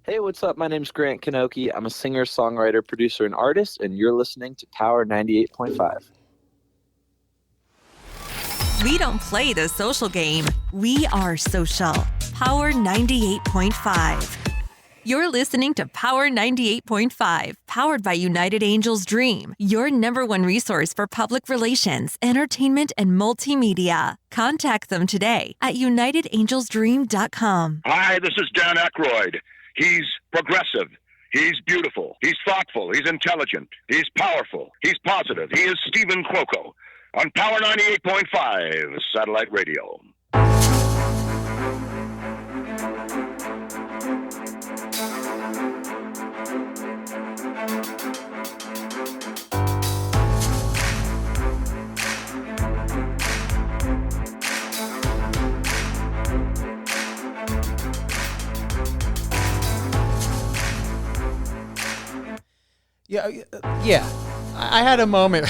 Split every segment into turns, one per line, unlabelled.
Hey, what's up? My name's Grant Kanoki. I'm a singer, songwriter, producer, and artist, and you're listening to Power 98.5.
We don't play the social game. We are social. Power 98.5. You're listening to Power 98.5, powered by United Angels Dream, your number one resource for public relations, entertainment, and multimedia. Contact them today at unitedangelsdream.com.
Hi, this is Dan Aykroyd. He's progressive. He's beautiful. He's thoughtful. He's intelligent. He's powerful. He's positive. He is Stephen Cuoco on Power 98.5 Satellite Radio.
Yeah. I had a moment.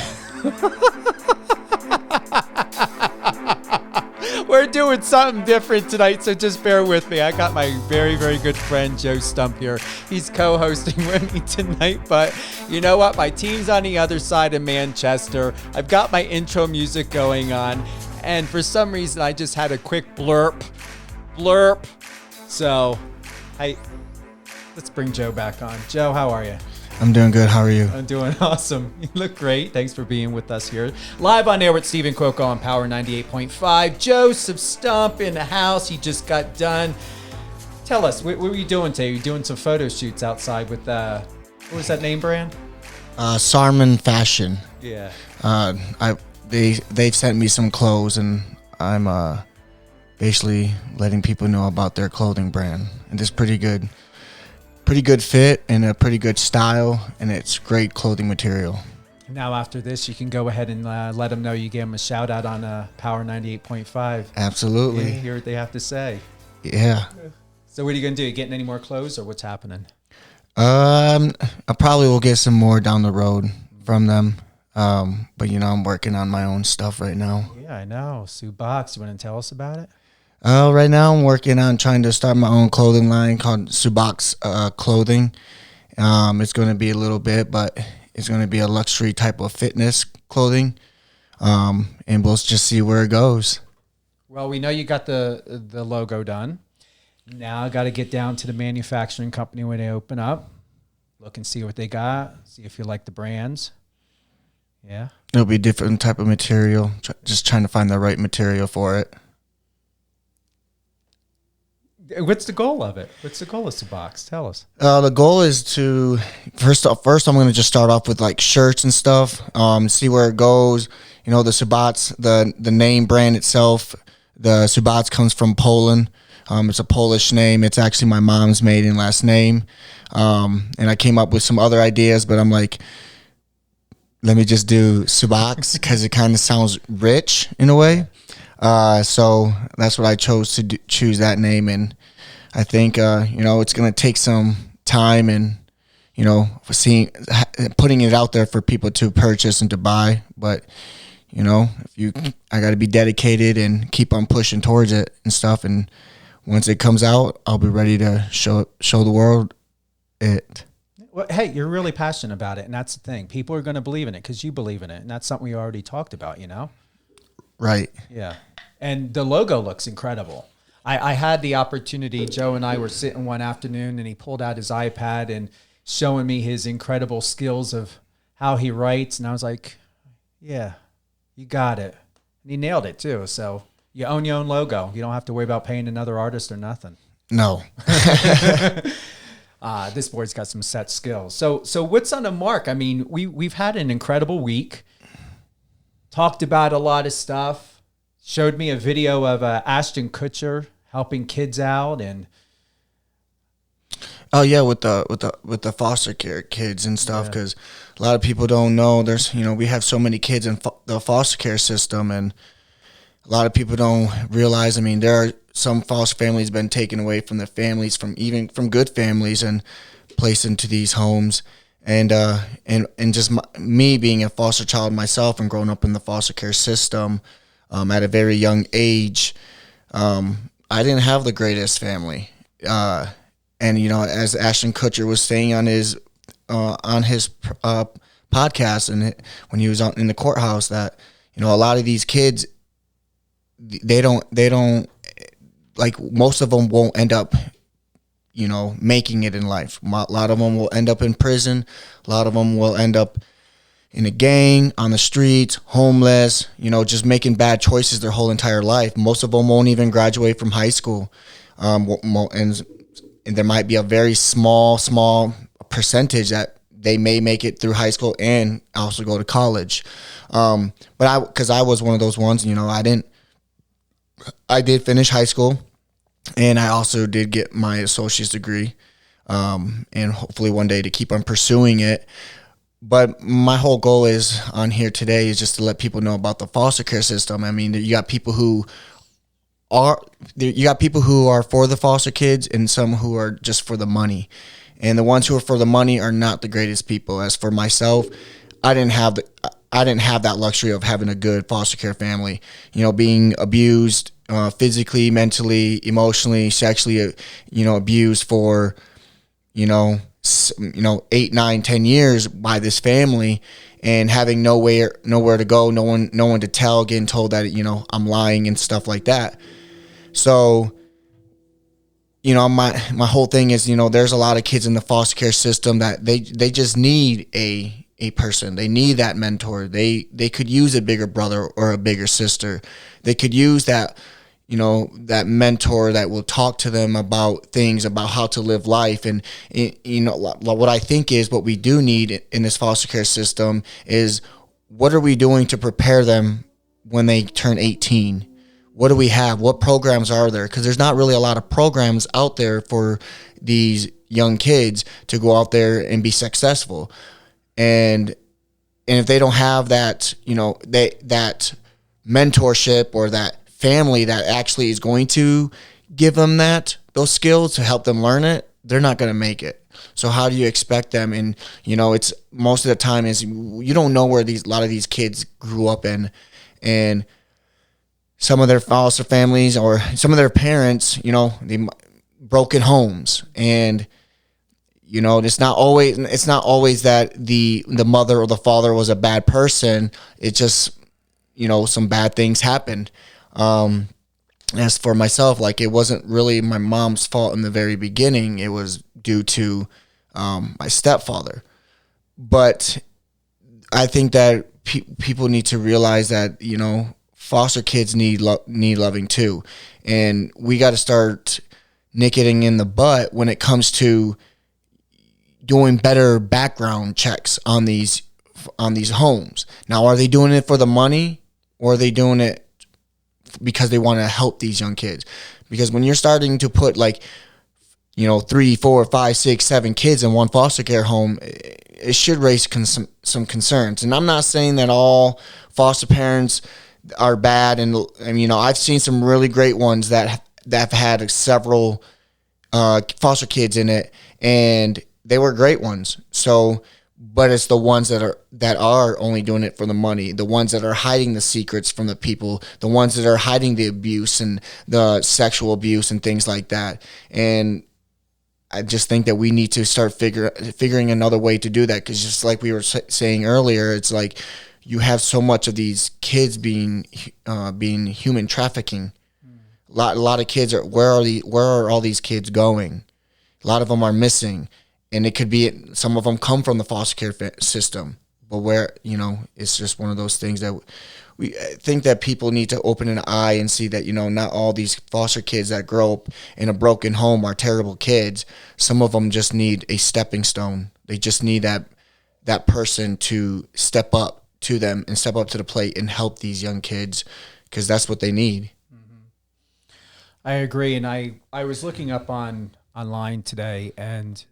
We're doing something different tonight, so just bear with me. I got my very, very good friend Joe Stump here. He's co-hosting with me tonight, but you know what? My team's on the other side of Manchester. I've got my intro music going on, and for some reason, I just had a quick blurp. So, let's bring Joe back on. Joe, how are you?
I'm doing good. How are you?
I'm doing awesome. You look great. Thanks for being with us here. Live on air with Stephen Cuoco on Power 98.5. Joseph Stump in the house. He just got done. Tell us, what were you doing today? You doing some photo shoots outside with, what was that name brand?
Sarman Fashion.
Yeah.
They've sent me some clothes, and I'm basically letting people know about their clothing brand. And it's pretty good fit and a pretty good style, and it's great clothing material.
Now after this, you can go ahead and let them know you gave them a shout out on Power 98.5.
Absolutely.
Yeah, hear what they have to say.
Yeah.
So what are you going to do? You getting any more clothes, or what's happening?
I probably will get some more down the road from them. But I'm working on my own stuff right now.
Yeah, I know. Sue Box, you want to tell us about it?
Right now I'm working on trying to start my own clothing line called Subox Clothing. It's going to be a little bit, but it's going to be a luxury type of fitness clothing. And we'll just see where it goes.
Well, we know you got the logo done. Now I got to get down to the manufacturing company when they open up. Look and see what they got. See if you like the brands. Yeah.
It'll be different type of material. Just trying to find the right material for it.
What's the goal of it? What's the goal of Subox? Tell us.
The goal is to first I'm going to just start off with like shirts and stuff. See where it goes. The Subox, the name brand itself. The Subox comes from Poland. It's a Polish name. It's actually my mom's maiden last name. And I came up with some other ideas, but I'm like, let me just do Subox because it kind of sounds rich in a way. So that's what I chose to choose that name, and I think it's going to take some time and putting it out there for people to purchase and to buy. But I got to be dedicated and keep on pushing towards it and stuff. And once it comes out, I'll be ready to show the world it.
Well, hey, you're really passionate about it, and that's the thing. People are going to believe in it because you believe in it, and that's something we already talked about.
Right.
Yeah. And the logo looks incredible. I had the opportunity, Joe and I were sitting one afternoon, and he pulled out his iPad and showing me his incredible skills of how he writes. And I was like, yeah, you got it. And he nailed it too. So you own your own logo. You don't have to worry about paying another artist or nothing.
No.
This boy's got some set skills. So what's on the mark? I mean, we've had an incredible week. Talked about a lot of stuff. Showed me a video of Ashton Kutcher helping kids out, and
oh yeah, with the foster care kids and stuff, because a lot of people don't know there's we have so many kids in the foster care system, and a lot of people don't realize. I mean, there are some foster families been taken away from their families, from good families, and placed into these homes. And just me being a foster child myself and growing up in the foster care system at a very young age, I didn't have the greatest family. And as Ashton Kutcher was saying on his podcast, and when he was in the courthouse, that a lot of these kids, they don't like, most of them won't end up making it in life. A lot of them will end up in prison. A lot of them will end up in a gang, on the streets, homeless, just making bad choices their whole entire life. Most of them won't even graduate from high school. And there might be a very small percentage that they may make it through high school and also go to college. Because I was one of those ones, I did finish high school, and I also did get my associate's degree, and hopefully one day to keep on pursuing it. But my whole goal is on here today is just to let people know about the foster care system. I mean, you got people who are for the foster kids, and some who are just for the money. And the ones who are for the money are not the greatest people. As for myself, I didn't have that luxury of having a good foster care family. Being abused physically, mentally, emotionally, sexually, abused for 8, 9, 10 years by this family, and having nowhere to go, no one to tell, getting told that I'm lying and stuff like that. So my whole thing is, there's a lot of kids in the foster care system that they just need a person. They need that mentor. They could use a bigger brother or a bigger sister. They could use that that mentor that will talk to them about things, about how to live life. And what I think is what we do need in this foster care system is, what are we doing to prepare them when they turn 18? What do we have? What programs are there? Because there's not really a lot of programs out there for these young kids to go out there and be successful. And if they don't have that, that mentorship or that family that actually is going to give them those skills to help them learn it, they're not going to make it. So how do you expect them? And it's most of the time is, you don't know where a lot of these kids grew up in, and some of their foster families or some of their parents, they broken homes, and it's not always that the mother or the father was a bad person. It's just some bad things happened. As for myself, like, it wasn't really my mom's fault in the very beginning. It was due to my stepfather. But I think that people need to realize that foster kids need loving too, and we got to start nicking in the butt when it comes to doing better background checks on these homes. Now, are they doing it for the money, or are they doing it because they want to help these young kids? Because when you're starting to put 3, 4, 5, 6, 7 kids in one foster care home, it should raise some concerns. And I'm not saying that all foster parents are bad, and I've seen some really great ones that have had several foster kids in it, and they were great ones. So, but it's the ones that are only doing it for the money, the ones that are hiding the secrets from the people, the ones that are hiding the abuse and the sexual abuse and things like that. And I just think that we need to start figuring another way to do that, because just like we were saying earlier, it's like you have so much of these kids being human trafficking. A lot of kids where are all these kids going? A lot of them are missing. And it could be some of them come from the foster care system, but where, it's just one of those things that we think that people need to open an eye and see that, not all these foster kids that grow up in a broken home are terrible kids. Some of them just need a stepping stone. They just need that person to step up to them and step up to the plate and help these young kids, because that's what they need.
I agree. And I was looking up online today, and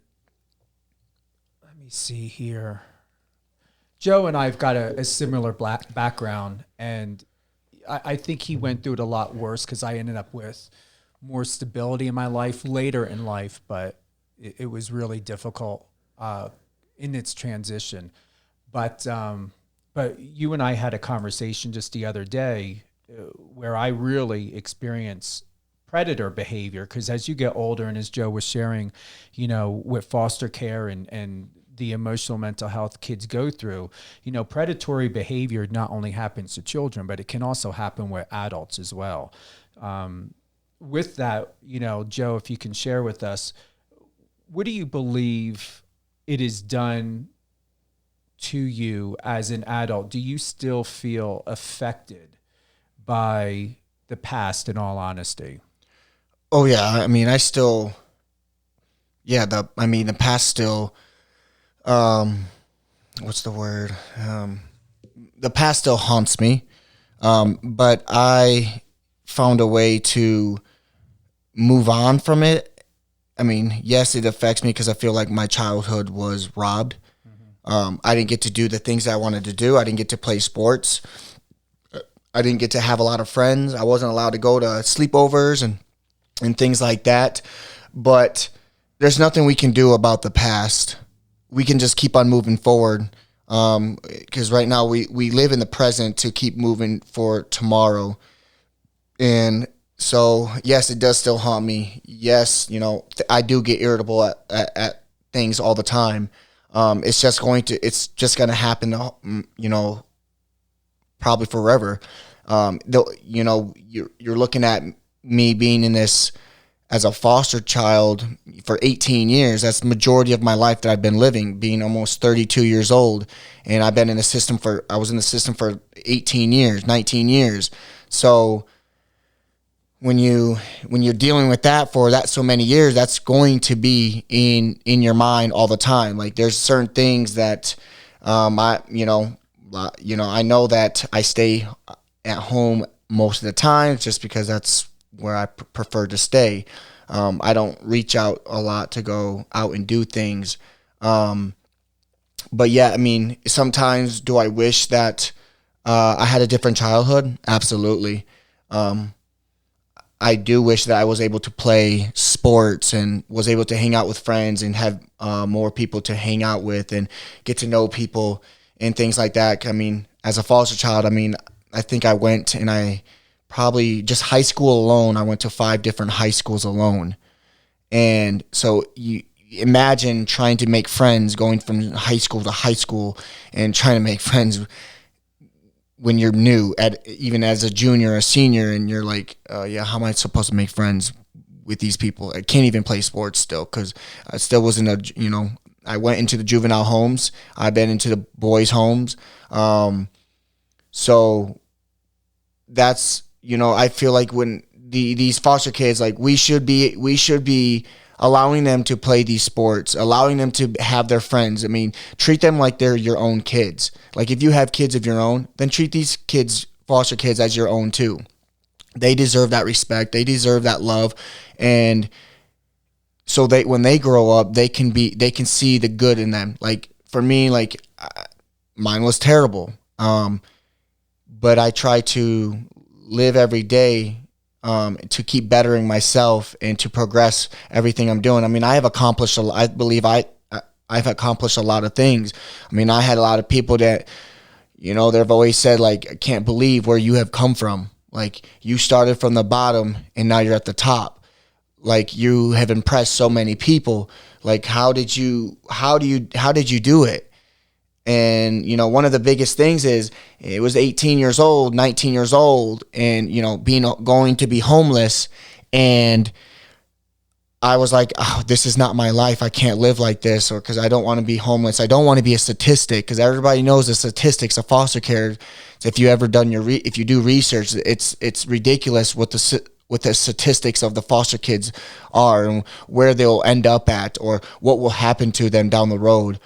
let me see here. Joe and I've got a similar background, and I think he went through it a lot worse, because I ended up with more stability in my life later in life, but it was really difficult in its transition. But you and I had a conversation just the other day where I really experienced predator behavior, because as you get older, and as Joe was sharing, with foster care and the emotional mental health kids go through, predatory behavior not only happens to children, but it can also happen with adults as well. With that, Joe, if you can share with us, what do you believe it is done to you as an adult? Do you still feel affected by the past, in all honesty?
Oh yeah, I mean, I still, yeah, the past still, what's the word? The past still haunts me, but I found a way to move on from it. I mean, yes, it affects me because I feel like my childhood was robbed. I didn't get to do the things that I wanted to do. I didn't get to play sports. I didn't get to have a lot of friends. I wasn't allowed to go to sleepovers and things like that. But there's nothing we can do about the past. We can just keep on moving forward, because right now we live in the present to keep moving for tomorrow. And so, yes, it does still haunt me. Yes, I do get irritable at things all the time. It's just going to happen, probably forever. You're looking at me being in this as a foster child for 18 years. That's the majority of my life that I've been living, being almost 32 years old. And I've been in the system I was in the system for 18 years, 19 years. So when you're dealing with that for that so many years, that's going to be in your mind all the time. Like, there's certain things that, I know that I stay at home most of the time just because that's where I prefer to stay. I don't reach out a lot to go out and do things. But yeah, I mean, sometimes do I wish that I had a different childhood? Absolutely. I do wish that I was able to play sports and was able to hang out with friends and have more people to hang out with and get to know people and things like that. I mean, as a foster child, I think I went and I probably just high school alone, I went to 5 different high schools alone. And so you imagine trying to make friends going from high school to high school and trying to make friends when you're new, even as a junior or a senior, and you're like, how am I supposed to make friends with these people? I can't even play sports still because I still wasn't I went into the juvenile homes. I've been into the boys' homes. So that's, I feel like when these foster kids, like, we should be allowing them to play these sports, allowing them to have their friends. I mean, treat them like they're your own kids. Like, if you have kids of your own, then treat these kids, foster kids, as your own too. They deserve that respect. They deserve that love. And so when they grow up, they can see the good in them. Like, for me, like, mine was terrible. But I try to live every day to keep bettering myself and to progress everything I'm doing. I mean, I believe I've accomplished a lot of things. I mean, I had a lot of people that, they've always said, like, I can't believe where you have come from. Like, you started from the bottom and now you're at the top. Like, you have impressed so many people. Like, how did you do it? And, one of the biggest things is it was 18 years old, 19 years old, and, going to be homeless. And I was like, oh, this is not my life. I can't live like this, or because I don't want to be homeless. I don't want to be a statistic, because everybody knows the statistics of foster care. If you ever done if you do research, it's ridiculous what the statistics of the foster kids are and where they'll end up at or what will happen to them down the road.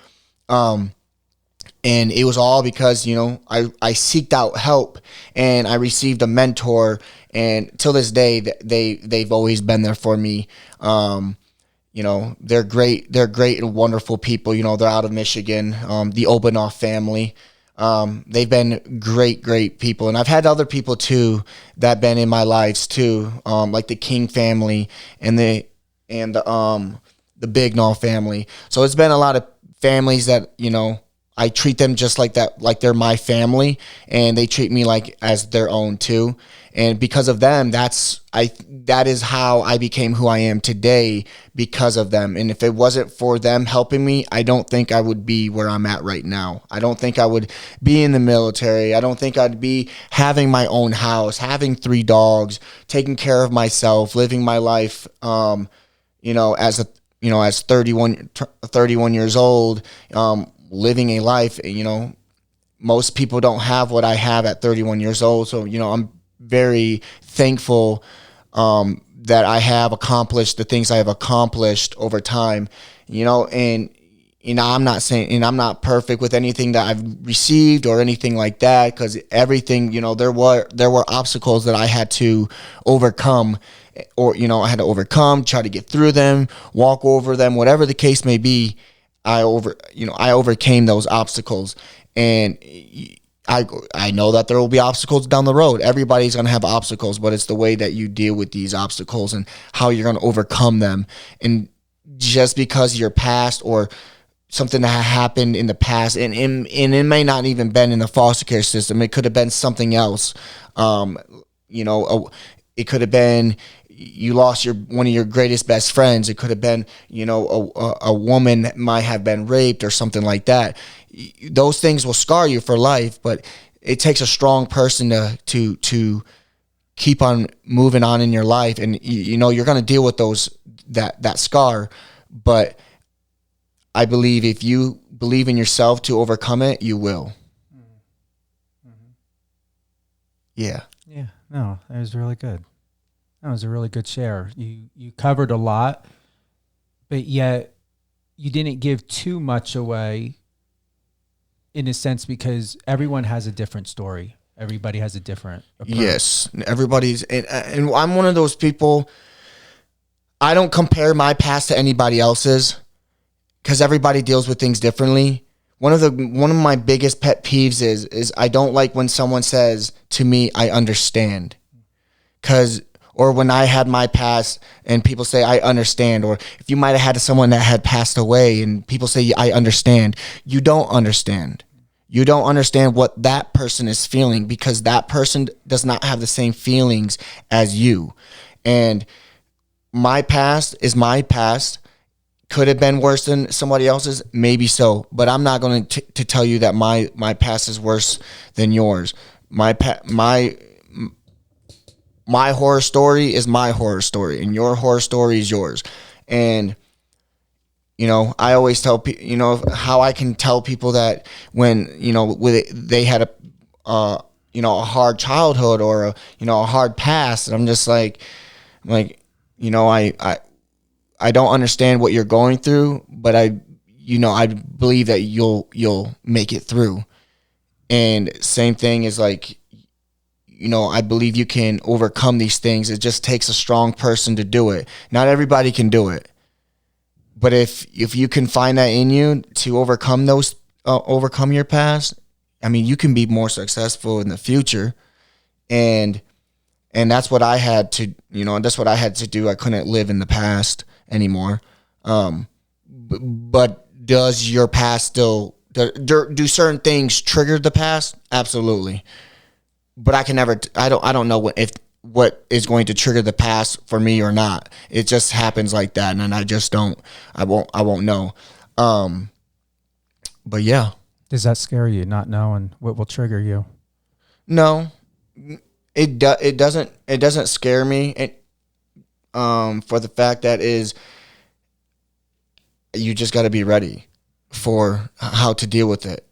And it was all because, I seeked out help and I received a mentor, and till this day they've always been there for me. They're great and wonderful people. They're out of Michigan, the Obanoff family. They've been great people. And I've had other people too that have been in my lives too, like the King family and the Bignall family. So it's been a lot of families that, I treat them just like that, like they're my family, and they treat me like as their own too. And because of them, that is how I became who I am today, because of them. And if it wasn't for them helping me, I don't think I would be where I'm at right now. I don't think I would be in the military. I don't think I'd be having my own house, having 3 dogs, taking care of myself, living my life, as 31 years old, living a life, most people don't have what I have at 31 years old. So, I'm very thankful that I have accomplished the things I have accomplished over time, and I'm not saying, and I'm not perfect with anything that I've received or anything like that, because everything, there were obstacles that I had to overcome, or I had to overcome, try to get through them, walk over them, whatever the case may be. I overcame those obstacles, and I know that there will be obstacles down the road. Everybody's going to have obstacles, but it's the way that you deal with these obstacles and how you're going to overcome them. And just because your past or something that happened in the past, and it may not even been in the foster care system, it could have been something else. It could have been you lost one of your greatest best friends. It could have been, a woman that might have been raped or something like that. Those things will scar you for life, but it takes a strong person to keep on moving on in your life. And you're going to deal with that scar, but I believe if you believe in yourself to overcome it, you will.
Mm-hmm.
Yeah.
Yeah. No, that was really good. That was a really good share. You covered a lot, but yet you didn't give too much away, in a sense, because everyone has a different story. Everybody has a different approach.
Yes. Everybody's, and I'm one of those people, I don't compare my past to anybody else's, because everybody deals with things differently. One of my biggest pet peeves is I don't like when someone says to me, I understand. Or when I had my past and people say, I understand. Or if you might have had someone that had passed away and people say, I understand. You don't understand. You don't understand what that person is feeling, because that person does not have the same feelings as you. And my past is my past. Could have been worse than somebody else's? Maybe so. But I'm not going to tell you that my past is worse than yours. My horror story is my horror story, and your horror story is yours. And, I always tell people, how I can tell people that when, they had a hard childhood or a hard past, and I'm just like, I don't understand what you're going through, but I believe that you'll make it through. And same thing is like, I believe you can overcome these things. It just takes a strong person to do it. Not everybody can do it. But if you can find that in you to overcome overcome your past, you can be more successful in the future. And that's what I had to, that's what I had to do. I couldn't live in the past anymore. But does your past still, do certain things trigger the past? Absolutely. But I don't know what is going to trigger the past for me or not. It just happens like that, and I won't know. But yeah.
Does that scare you, not knowing what will trigger you?
No, it doesn't scare me. For the fact that you just got to be ready for how to deal with it.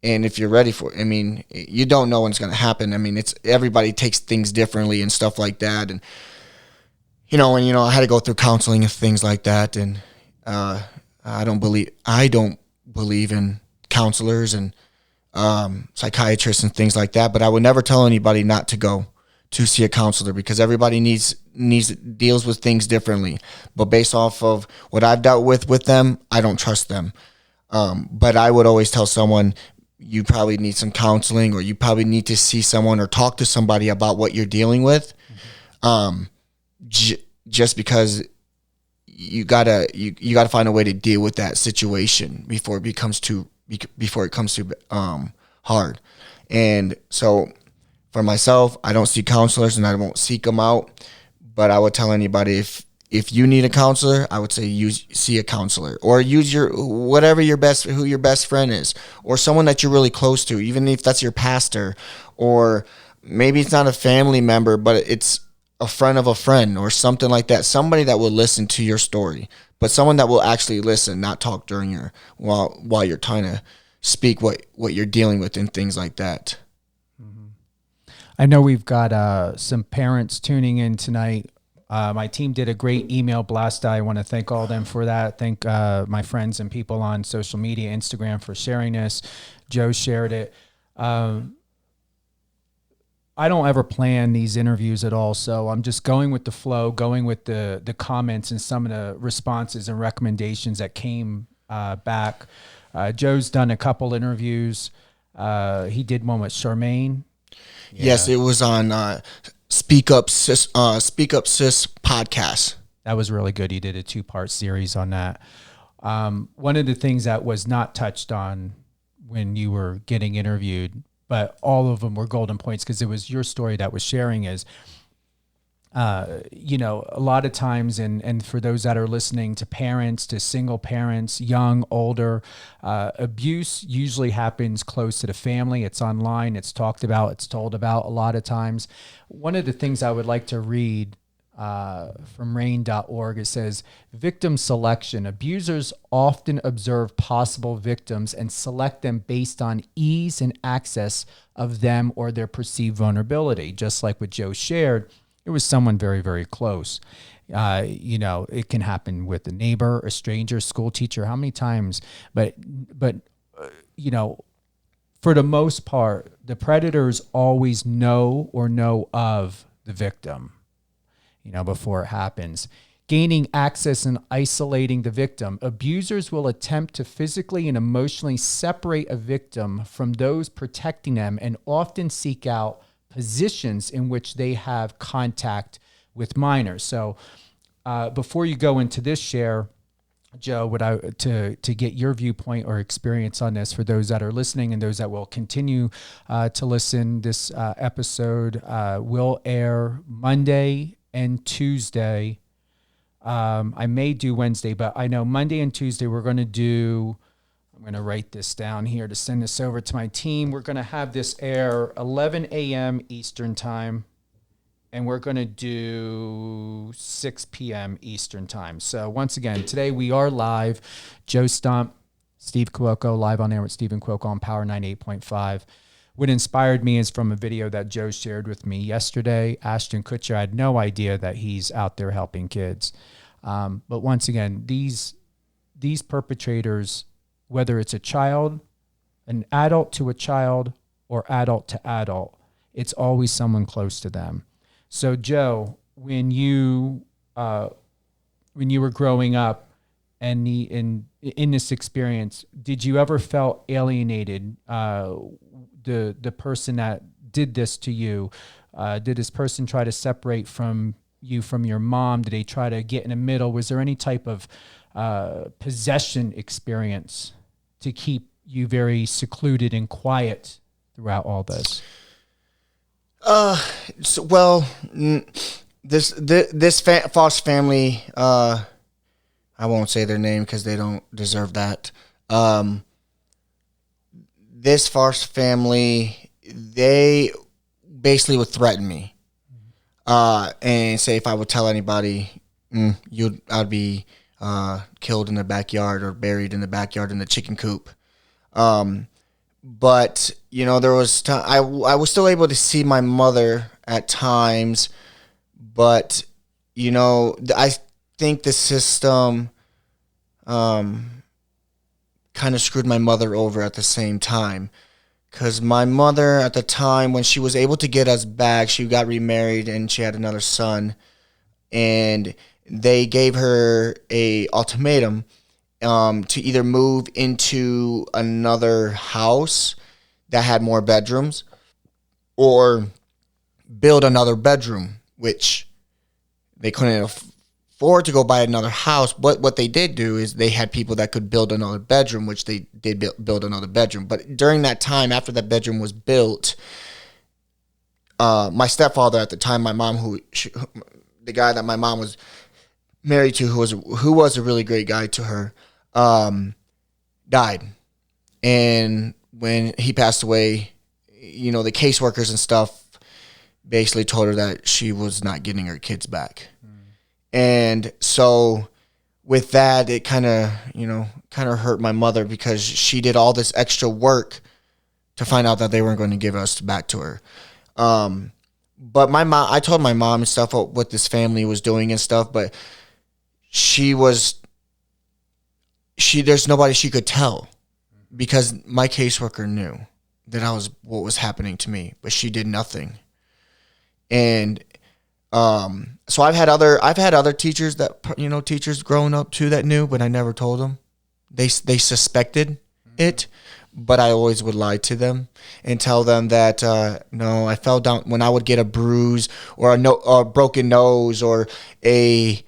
And if you're ready for it, you don't know what's going to happen. It's everybody takes things differently and stuff like that. And, I had to go through counseling and things like that. And I don't believe in counselors and psychiatrists and things like that. But I would never tell anybody not to go to see a counselor, because everybody deals with things differently. But based off of what I've dealt with them, I don't trust them. But I would always tell someone, you probably need some counseling, or you probably need to see someone or talk to somebody about what you're dealing with. Just because, you gotta find a way to deal with that situation before it comes too hard. And so for myself, I don't see counselors and I won't seek them out. But I would tell anybody, if you need a counselor, I would say see a counselor, or use who your best friend is, or someone that you're really close to, even if that's your pastor, or maybe it's not a family member, but it's a friend of a friend or something like that. Somebody that will listen to your story, but someone that will actually listen, not talk during while you're trying to speak what you're dealing with and things like that.
I know we've got some parents tuning in tonight. My team did a great email blast. I want to thank all of them for that. Thank my friends and people on social media, Instagram, for sharing this. Joe shared it. I don't ever plan these interviews at all, so I'm just going with the flow, going with the comments and some of the responses and recommendations that came back. Joe's done a couple interviews. He did one with Charmaine. Yeah.
Yes, it was on Speak Up Sis podcast.
That was really good. He did a 2-part series on that. One of the things that was not touched on when you were getting interviewed, but all of them were golden points because it was your story that was sharing, is a lot of times, and for those that are listening, to parents, to single parents, young, older, abuse usually happens close to the family. It's online, it's talked about, it's told about a lot of times. One of the things I would like to read from rain.org, it says, victim selection. Abusers often observe possible victims and select them based on ease and access of them or their perceived vulnerability. Just like what Joe shared, it was someone very, very close. It can happen with a neighbor, a stranger, school teacher, how many times? But for the most part, the predators always know of the victim, before it happens. Gaining access and isolating the victim. Abusers will attempt to physically and emotionally separate a victim from those protecting them and often seek out positions in which they have contact with minors. So before you go into this share, Joe, to get your viewpoint or experience on this for those that are listening and those that will continue to listen, this episode will air Monday and Tuesday. I may do Wednesday, but I know Monday and Tuesday we're going to do, I'm going to write this down here to send this over to my team. We're going to have this air 11 a.m. Eastern time, and we're going to do 6 p.m. Eastern time. So once again, today we are live. Joe Stump, Steve Cuoco, live on air with Stephen Cuoco on Power 98.5. What inspired me is from a video that Joe shared with me yesterday. Ashton Kutcher, I had no idea that he's out there helping kids. But once again, these perpetrators, whether it's a child, an adult to a child, or adult to adult, it's always someone close to them. So Joe, when you were growing up and in this experience, did you ever felt alienated? The person that did this to you, did this person try to separate from you from your mom? Did they try to get in the middle? Was there any type of possession experience to keep you very secluded and quiet throughout all this?
This Foss family, I won't say their name because they don't deserve that. This Foss family, they basically would threaten me, and say if I would tell anybody, I'd be killed in the backyard or buried in the backyard in the chicken coop. But there was I was still able to see my mother at times, but I think the system kind of screwed my mother over at the same time, because my mother at the time, when she was able to get us back, she got remarried and she had another son, and they gave her a ultimatum to either move into another house that had more bedrooms or build another bedroom, which they couldn't afford to go buy another house. What they did do is they had people that could build another bedroom, which they did build another bedroom. But during that time, after that bedroom was built, my stepfather at the time, my mom, the guy that my mom was married to, who was a really great guy to her, died. And when he passed away, the caseworkers and stuff basically told her that she was not getting her kids back. And so with that, it kind of hurt my mother, because she did all this extra work to find out that they weren't going to give us back to her. But my mom, I told my mom and stuff what this family was doing and stuff, but there's nobody she could tell, because my caseworker knew that what was happening to me, but she did nothing. And so I've had other teachers teachers growing up too that knew, but I never told them. They suspected it, but I always would lie to them and tell them that no, I fell down when I would get a bruise or a broken nose or a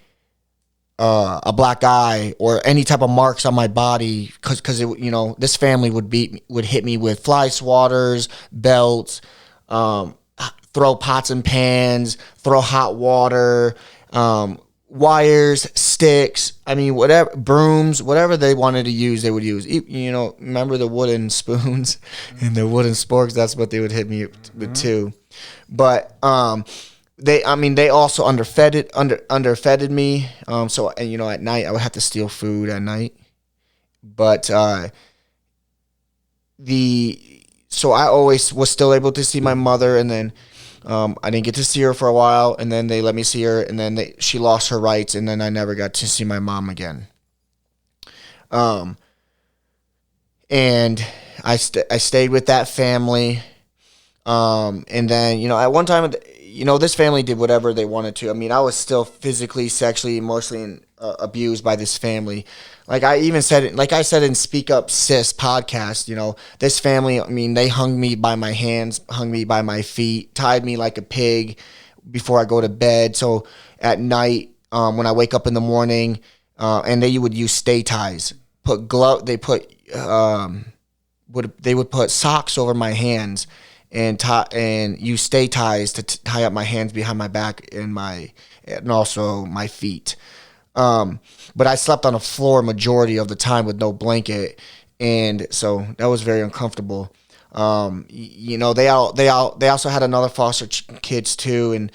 black eye or any type of marks on my body, because this family would hit me with fly swatters, belts, throw pots and pans, throw hot water, wires, sticks, whatever, brooms, whatever they wanted to use, they would use. Remember the wooden spoons and the wooden sporks? That's what they would hit me with too. But they also underfed me. So at night I would have to steal food at night. But so I always was still able to see my mother, and then I didn't get to see her for a while, and then they let me see her, and then she lost her rights, and then I never got to see my mom again. And I stayed with that family, and then at one time, this family did whatever they wanted to. I was still physically, sexually, emotionally abused by this family. Like I said in Speak Up Sis podcast, this family, they hung me by my hands, hung me by my feet, tied me like a pig before I go to bed. So at night, when I wake up in the morning, and they would use stay ties, they would put socks over my hands and use stay ties to tie up my hands behind my back and also my feet. But I slept on the floor majority of the time with no blanket, and so that was very uncomfortable. They also had another foster kids too, and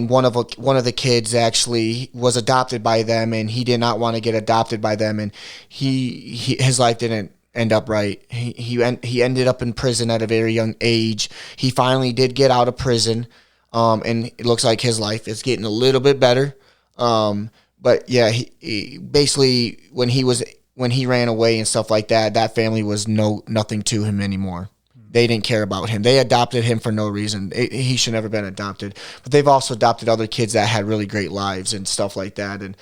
one of the kids actually was adopted by them, and he did not want to get adopted by them, and his life didn't end up right. He ended up in prison at a very young age. He finally did get out of prison, and it looks like his life is getting a little bit better. But yeah, he basically when he ran away and stuff like that, that family was nothing to him anymore. They didn't care about him. They adopted him for no reason. He should never been adopted. But they've also adopted other kids that had really great lives and stuff like that. And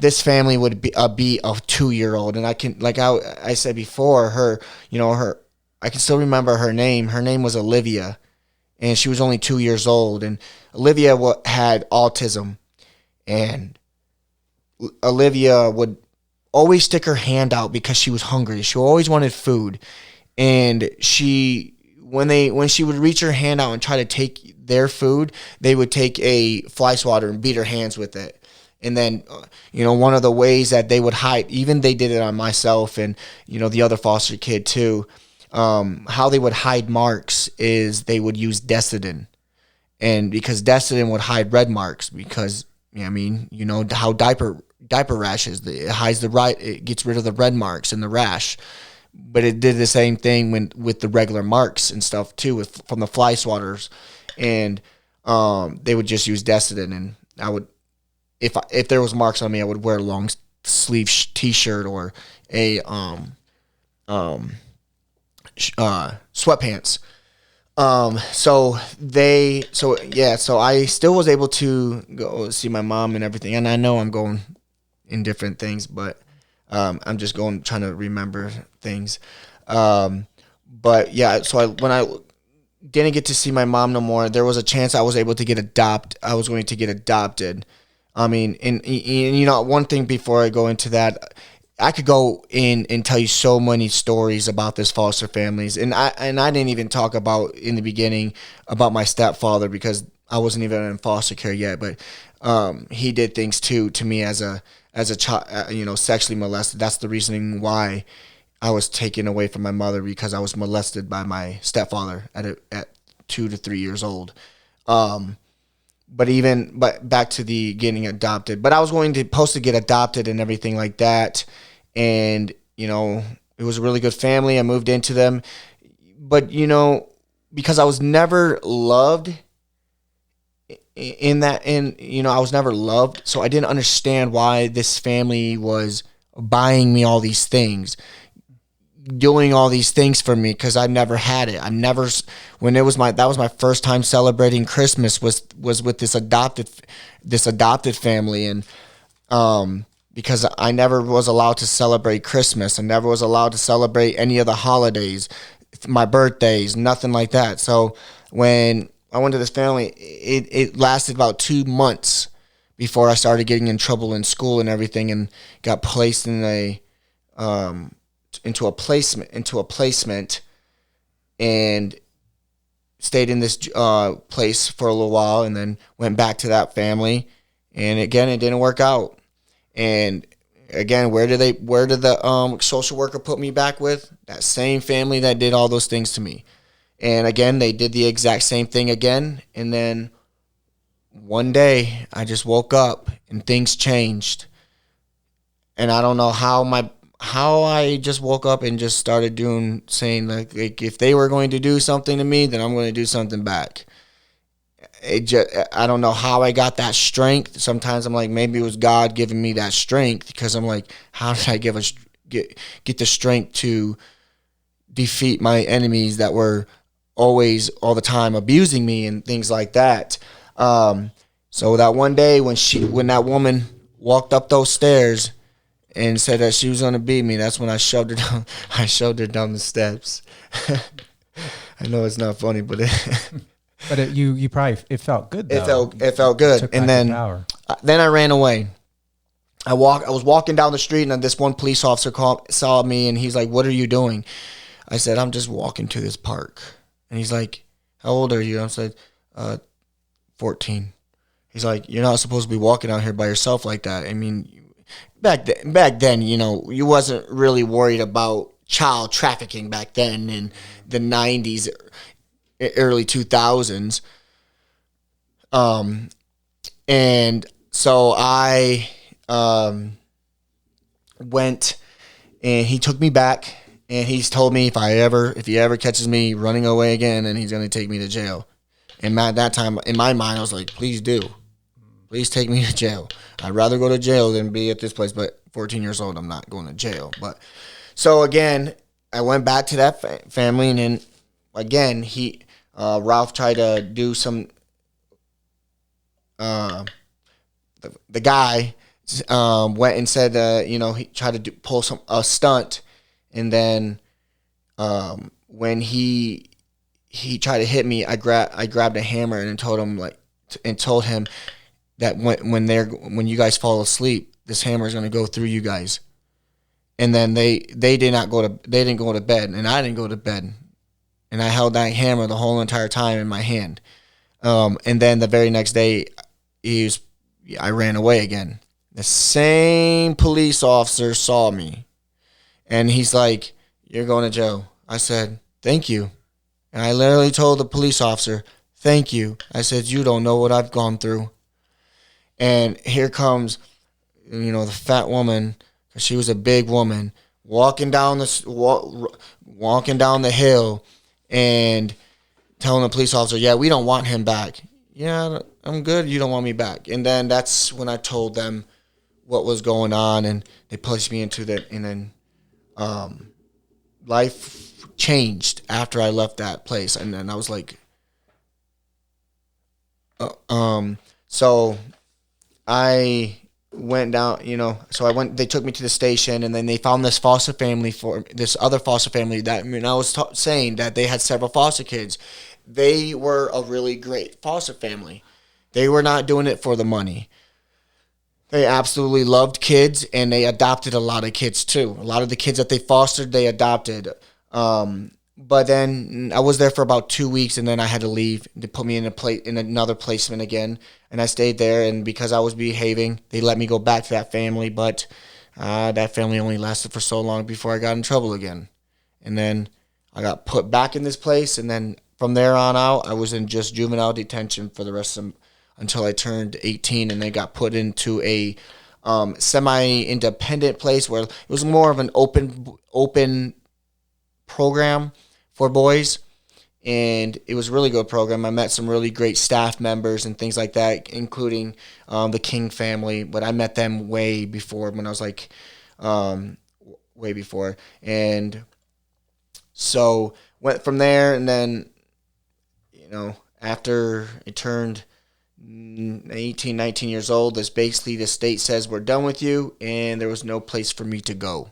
this family would be a 2-year-old, and I can, like I said before, I can still remember her name. Her name was Olivia, and she was only 2 years old. And Olivia had autism, and Olivia would always stick her hand out because she was hungry. She always wanted food, and when she would reach her hand out and try to take their food, they would take a fly swatter and beat her hands with it. And then, one of the ways that they would hide, even they did it on myself and, the other foster kid too, how they would hide marks is they would use Destidin. And because Destidin would hide red marks, because, how diaper rash is, it gets rid of the red marks and the rash. But it did the same thing with the regular marks and stuff too, from the fly swatters. And they would just use Destidin, and I would, if there was marks on me, I would wear a long sleeve t-shirt or a sweatpants. So I still was able to go see my mom and everything, and I know I'm going in different things, but I'm just trying to remember things. But yeah, so didn't get to see my mom no more. There was a chance I was able to get I was going to get adopted. I mean, and you know, one thing before I go into that, I could go in and tell you so many stories about this foster families, and I didn't even talk about in the beginning about my stepfather because I wasn't even in foster care yet. But he did things too to me as a child, you know, sexually molested. That's the reasoning why I was taken away from my mother, because I was molested by my stepfather at 2 to 3 years old. But back to the getting adopted. But I was supposed to get adopted and everything like that. And, you know, it was a really good family. I moved into them. But, you know, because I was never loved I was never loved. So I didn't understand why this family was buying me all these things, doing all these things for me, because I never had it. That was my first time celebrating Christmas was with this adopted family. And, because I never was allowed to celebrate Christmas. I never was allowed to celebrate any of the holidays, my birthdays, nothing like that. So when I went to this family, it lasted about 2 months before I started getting in trouble in school and everything, and got placed in into a placement, and stayed in this place for a little while, and then went back to that family, and again it didn't work out. And again, where did the social worker put me back with? That same family that did all those things to me. And again, they did the exact same thing again. And then one day I just woke up and things changed. And I don't know how I just woke up and just started saying like if they were going to do something to me, then I'm going to do something back. I don't know how I got that strength. Sometimes I'm like, maybe it was God giving me that strength, because I'm like, how did I get the strength to defeat my enemies that were always all the time abusing me and things like that. So that one day when that woman walked up those stairs and said that she was going to beat me, that's when I shoved her down. I shoved her down the steps. I know it's not funny, but
But you probably, it felt good though.
It felt good. And then I ran away. I was walking down the street, and this one police officer saw me, and he's like, "What are you doing?" I said, "I'm just walking to this park." And he's like, "How old are you?" I said, 14. He's like, "You're not supposed to be walking out here by yourself like that." I mean, back then, you know, you wasn't really worried about child trafficking back then in the 90s, early 2000s. And so I went, and he took me back, and he's told me if he ever catches me running away again, then he's going to take me to jail. And at that time, in my mind, I was like, please do. Please take me to jail. I'd rather go to jail than be at this place. But 14 years old, I'm not going to jail. But so again, I went back to that family, and then again, Ralph tried to do some. The guy went and said, he tried to pull a stunt, and then when he tried to hit me, I grabbed a hammer and told him that when you guys fall asleep, this hammer is going to go through you guys. And then they didn't go to bed, and I didn't go to bed, and I held that hammer the whole entire time in my hand. And then the very next day, I ran away again. The same police officer saw me, and he's like, "You're going to jail." I said, "Thank you." And I literally told the police officer, "Thank you." I said, "You don't know what I've gone through." And here comes, the fat woman, 'cause she was a big woman, walking down the hill and telling the police officer, "Yeah, we don't want him back." "Yeah, I'm good. You don't want me back." And then that's when I told them what was going on, and they pushed me into that. And then life changed after I left that place. And then I was like, so I went down, they took me to the station, and then they found this other foster family that, I was saying that they had several foster kids. they were a really great foster family. They were not doing it for the money. They absolutely loved kids, and they adopted a lot of kids too. A lot of the kids that they fostered, they adopted. But then I was there for about 2 weeks, and then I had to leave. They put me in another placement again, and I stayed there. And because I was behaving, they let me go back to that family. But that family only lasted for so long before I got in trouble again. And then I got put back in this place, and then from there on out, I was in just juvenile detention for the rest of until I turned 18, and then got put into a semi-independent place where it was more of an open program for boys, and it was a really good program. I met some really great staff members and things like that, including the King family, but I met them way before, when I was like way before. And so went from there, and then, after it turned 18, 19 years old, this basically the state says we're done with you, and there was no place for me to go.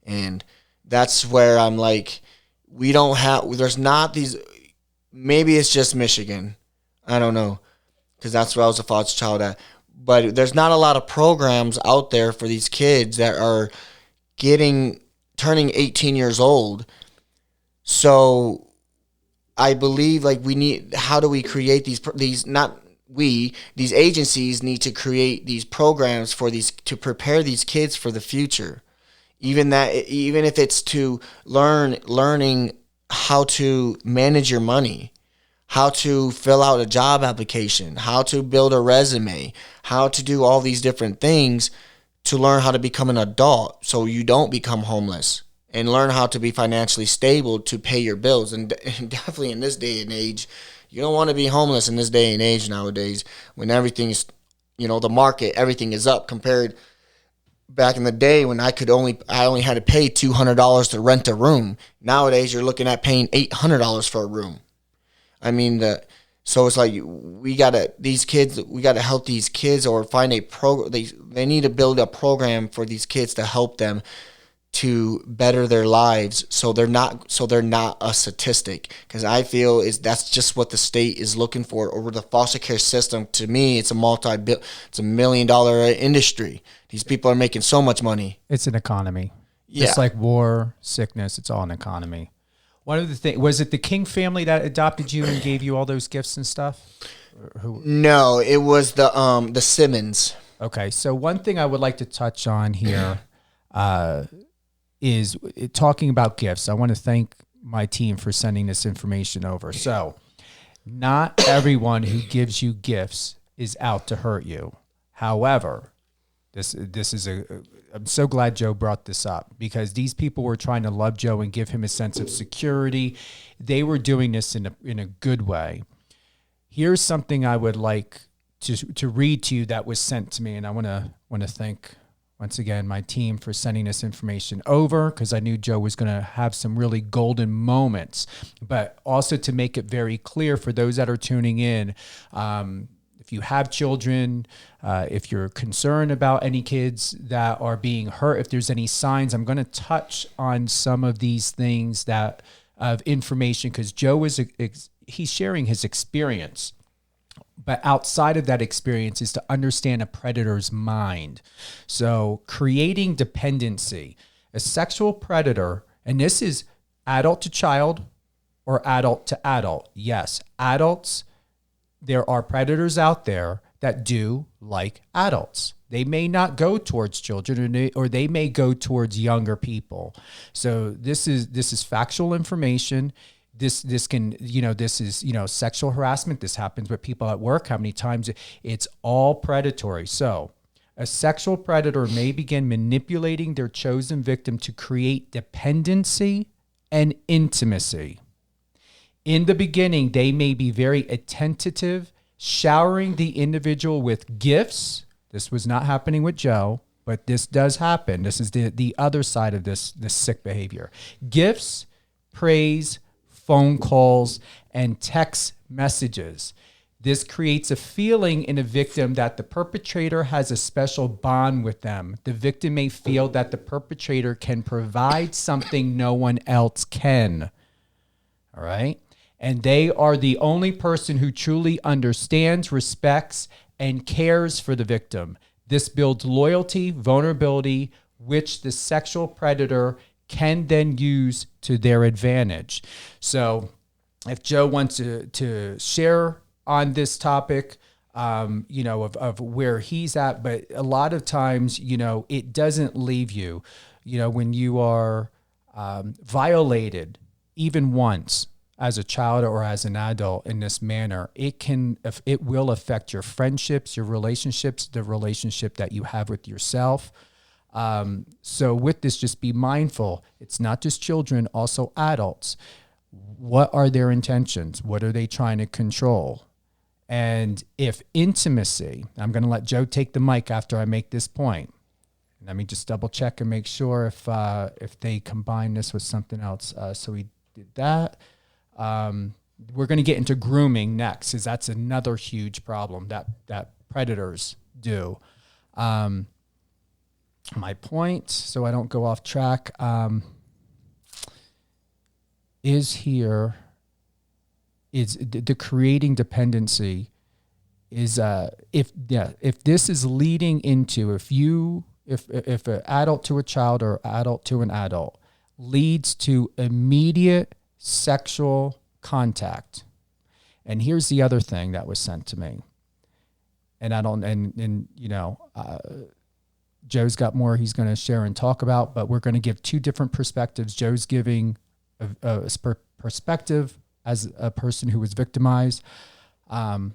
And that's where I'm like, there's not these, maybe it's just Michigan, I don't know, because that's where I was a foster child at, but there's not a lot of programs out there for these kids that are turning 18 years old. So I believe how do we create these agencies need to create these programs to prepare these kids for the future. Even if it's to learning how to manage your money, how to fill out a job application, how to build a resume, how to do all these different things to learn how to become an adult so you don't become homeless, and learn how to be financially stable to pay your bills. And definitely in this day and age, you don't want to be homeless in this day and age nowadays, when everything's, the market, everything is up compared back in the day when I only had to pay $200 to rent a room. Nowadays, you're looking at paying $800 for a room. I mean, so it's like we gotta help these kids, or find a they need to build a program for these kids to help them to better their lives, so they're not a statistic. Because I feel that's just what the state is looking for over the foster care system. To me, it's a $1 million industry. These people are making so much money.
It's an economy.
Yeah.
Just like war, sickness, it's all an economy. One of the things, was it the King family that adopted you and gave you all those gifts and stuff?
No, it was the Simmons.
Okay, so one thing I would like to touch on here is talking about gifts. I want to thank my team for sending this information over. So, not everyone who gives you gifts is out to hurt you. However, this is I'm so glad Joe brought this up, because these people were trying to love Joe and give him a sense of security. They were doing this in a good way. Here's something I would like to read to you that was sent to me, and I want to thank once again my team for sending this information over, because I knew Joe was going to have some really golden moments. But also to make it very clear for those that are tuning in, if you have children, if you're concerned about any kids that are being hurt, if there's any signs, I'm going to touch on some of these things of information, because Joe he's sharing his experience. But outside of that experience is to understand a predator's mind. So creating dependency. A sexual predator, and this is adult to child or adult to adult. Yes, adults, there are predators out there that do like adults. They may not go towards children, or they may go towards younger people. So this is factual information. This can, this is, sexual harassment. This happens with people at work. How many times? It's all predatory. So a sexual predator may begin manipulating their chosen victim to create dependency and intimacy. In the beginning, they may be very attentive, showering the individual with gifts. This was not happening with Joe, but this does happen. This is the other side of this sick behavior. Gifts, praise, phone calls, and text messages. This creates a feeling in a victim that the perpetrator has a special bond with them. The victim may feel that the perpetrator can provide something no one else can. All right? And they are the only person who truly understands, respects, and cares for the victim. This builds loyalty, vulnerability, which the sexual predator can then use to their advantage. So if Joe wants to share on this topic, of where he's at, but a lot of times, it doesn't leave you, when you are violated even once as a child or as an adult in this manner, it will affect your friendships, your relationships, the relationship that you have with yourself. So with this, just be mindful. It's not just children, also adults. What are their intentions? What are they trying to control? And if intimacy, I'm going to let Joe take the mic after I make this point. Let me just double check and make sure if they combine this with something else. So we did that. We're going to get into grooming next, because that's another huge problem that predators do. My point, so I don't go off track, is the creating dependency is if this is leading into if an adult to a child or adult to an adult leads to immediate sexual contact. And here's the other thing that was sent to me, and Joe's got more he's going to share and talk about, but we're going to give two different perspectives. Joe's giving a perspective as a person who was victimized. I'm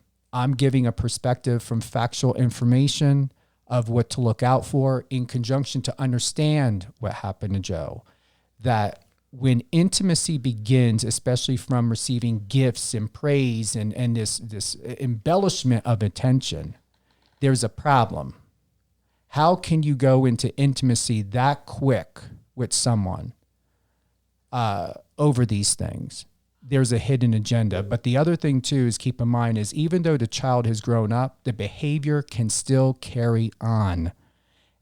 giving a perspective from factual information of what to look out for in conjunction to understand what happened to Joe. That when intimacy begins, especially from receiving gifts and praise and this embellishment of attention, there's a problem. How can you go into intimacy that quick with someone over these things? There's a hidden agenda. But the other thing too is keep in mind is even though the child has grown up, the behavior can still carry on.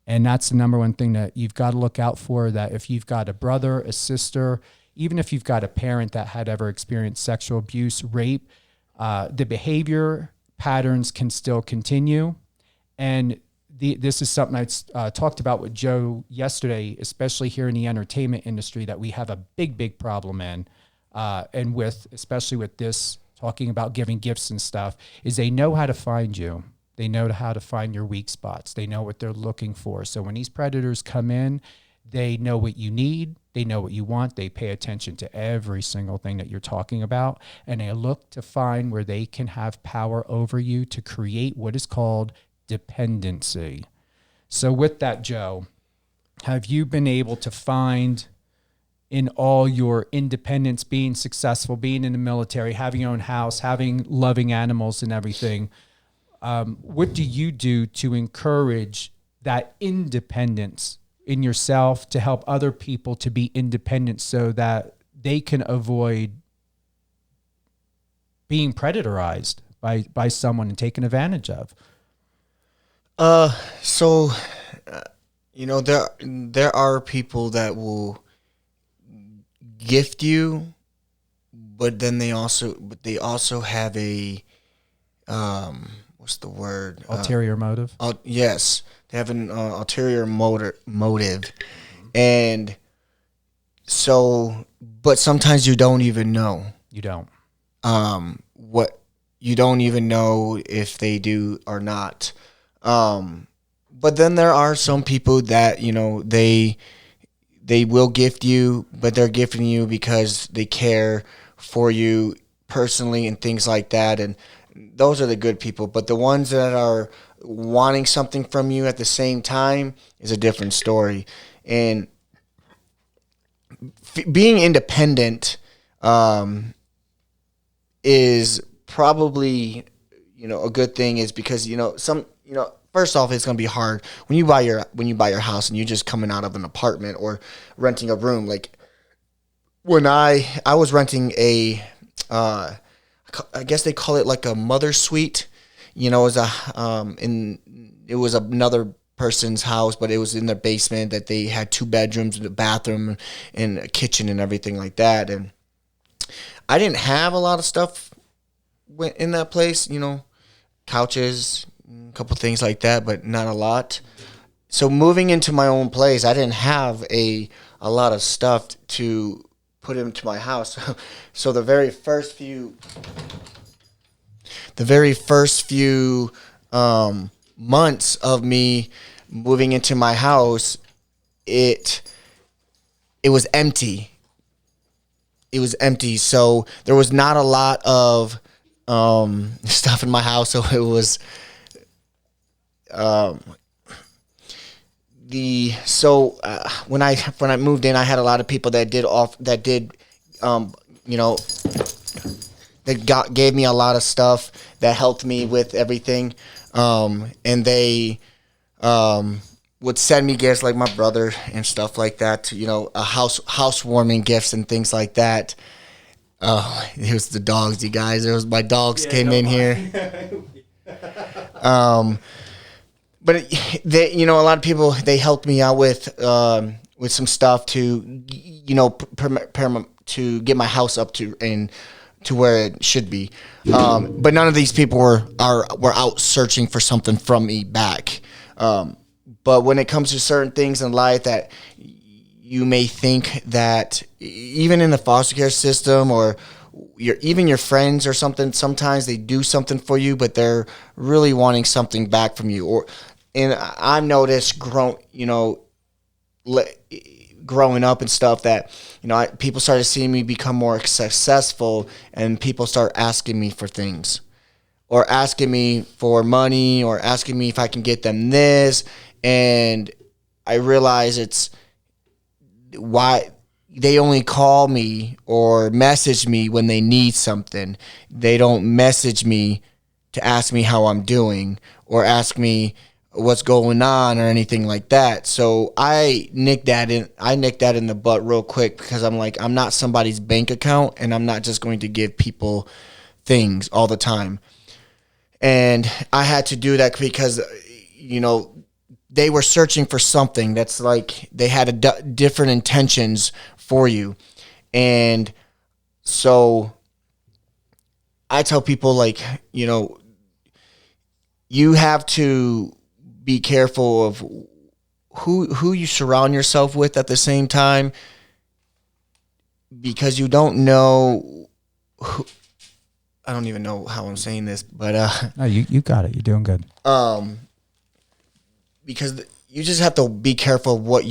And that's the number one thing that you've got to look out for, that if you've got a brother, a sister, even if you've got a parent that had ever experienced sexual abuse, rape, the behavior patterns can still continue. And this is something I talked about with Joe yesterday, especially here in the entertainment industry, that we have a big problem in. And especially with this, talking about giving gifts and stuff, is they know how to find you. They know how to find your weak spots. They know what they're looking for. So when these predators come in, they know what you need. They know what you want. They pay attention to every single thing that you're talking about. And they look to find where they can have power over you to create what is called dependency. So with that, Joe, have you been able to find, in all your independence, being successful, being in the military, having your own house, having loving animals and everything, what do you do to encourage that independence in yourself, to help other people to be independent so that they can avoid being predatorized by someone and taken advantage of?
There are people that will gift you, but then they also have a what's the word?
Ulterior motive.
Yes, they have an ulterior motive, and so, but sometimes you don't even know.
You don't.
What you don't even know if they do or not. But then there are some people that they will gift you, but they're gifting you because they care for you personally and things like that. And those are the good people. But the ones that are wanting something from you at the same time is a different story. And being independent is probably, a good thing, is because, first off, it's going to be hard when you buy your house and you're just coming out of an apartment or renting a room. Like when I was renting I guess they call it like a mother suite. It was it was another person's house, but it was in their basement, that they had 2 bedrooms and a bathroom and a kitchen and everything like that. And I didn't have a lot of stuff in that place, couches, a couple things like that, but not a lot. So moving into my own place, I didn't have a lot of stuff to put into my house. So the very first few months of me moving into my house, it was empty. It was empty, so there was not a lot of stuff in my house. So it was when I moved in, I had a lot of people that gave me a lot of stuff that helped me with everything, and they would send me gifts, like my brother and stuff like that. A housewarming gifts and things like that. It was the dogs, you guys. My dogs came in here. But a lot of people, they helped me out with some stuff to to get my house up to where it should be. But none of these people were out searching for something from me back. But when it comes to certain things in life that you may think that even in the foster care system or even your friends or something, sometimes they do something for you, but they're really wanting something back from you. And I've noticed growing up and stuff that, people started seeing me become more successful, and people start asking me for things, or asking me for money, or asking me if I can get them this. And I realize it's why they only call me or message me when they need something. They don't message me to ask me how I'm doing or ask me what's going on or anything like that. So I nicked that in the butt real quick, because I'm like, I'm not somebody's bank account, and I'm not just going to give people things all the time. And I had to do that because, they were searching for something that's like they had different intentions for you. And so I tell people, like, you have to be careful of who you surround yourself with at the same time, because you don't know who. I don't even know how I'm saying this, but
no, you got it. You're doing good.
Because you just have to be careful of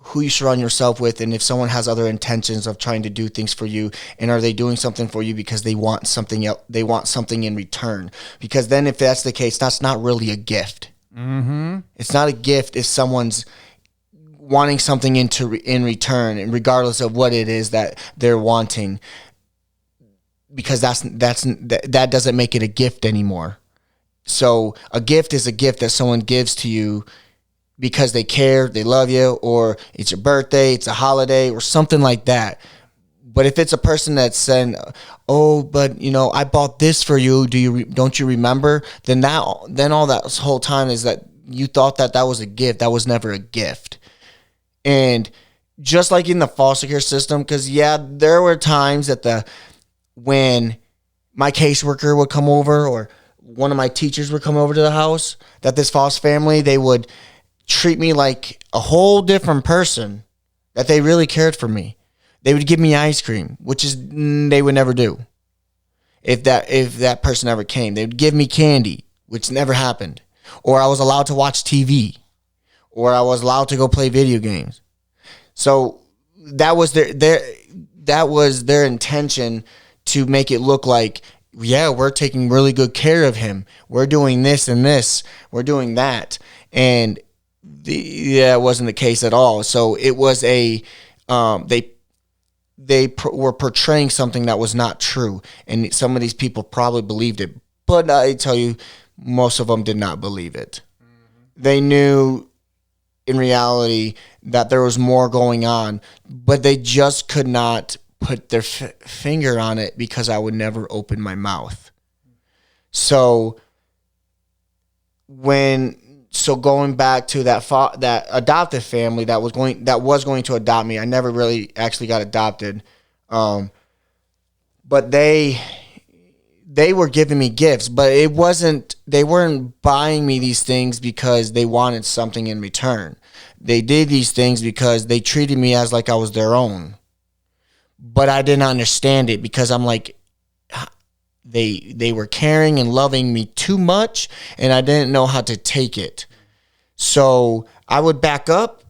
who you surround yourself with, and if someone has other intentions of trying to do things for you, and are they doing something for you because they want something else, they want something in return. Because then, if that's the case, that's not really a gift.
Mm-hmm.
It's not a gift if someone's wanting something in return, and regardless of what it is that they're wanting, because that doesn't make it a gift anymore. So a gift is a gift that someone gives to you because they care, they love you, or it's your birthday, it's a holiday, or something like that. But if it's a person that's saying, "Oh, but I bought this for you. Don't you remember?" Then all that whole time is that you thought that was a gift. That was never a gift. And just like in the foster care system, because there were times that when my caseworker would come over, or one of my teachers would come over to the house, that this foster family, they would treat me like a whole different person, that they really cared for me. They would give me ice cream, which is they would never do. If that person ever came, they would give me candy, which never happened. Or I was allowed to watch TV, or I was allowed to go play video games. So that was their intention, to make it look like, we're taking really good care of him. We're doing this and this. We're doing that. And it wasn't the case at all. So it was they were portraying something that was not true. And some of these people probably believed it. But I tell you, most of them did not believe it. Mm-hmm. They knew in reality that there was more going on, but they just could not put their finger on it because I would never open my mouth. So going back to that adoptive family that was going to adopt me, I never really actually got adopted. but they were giving me gifts, but they weren't buying me these things because they wanted something in return. They did these things because they treated me as like I was their own. But I didn't understand it because I'm like, they were caring and loving me too much, and I didn't know how to take it. So I would back up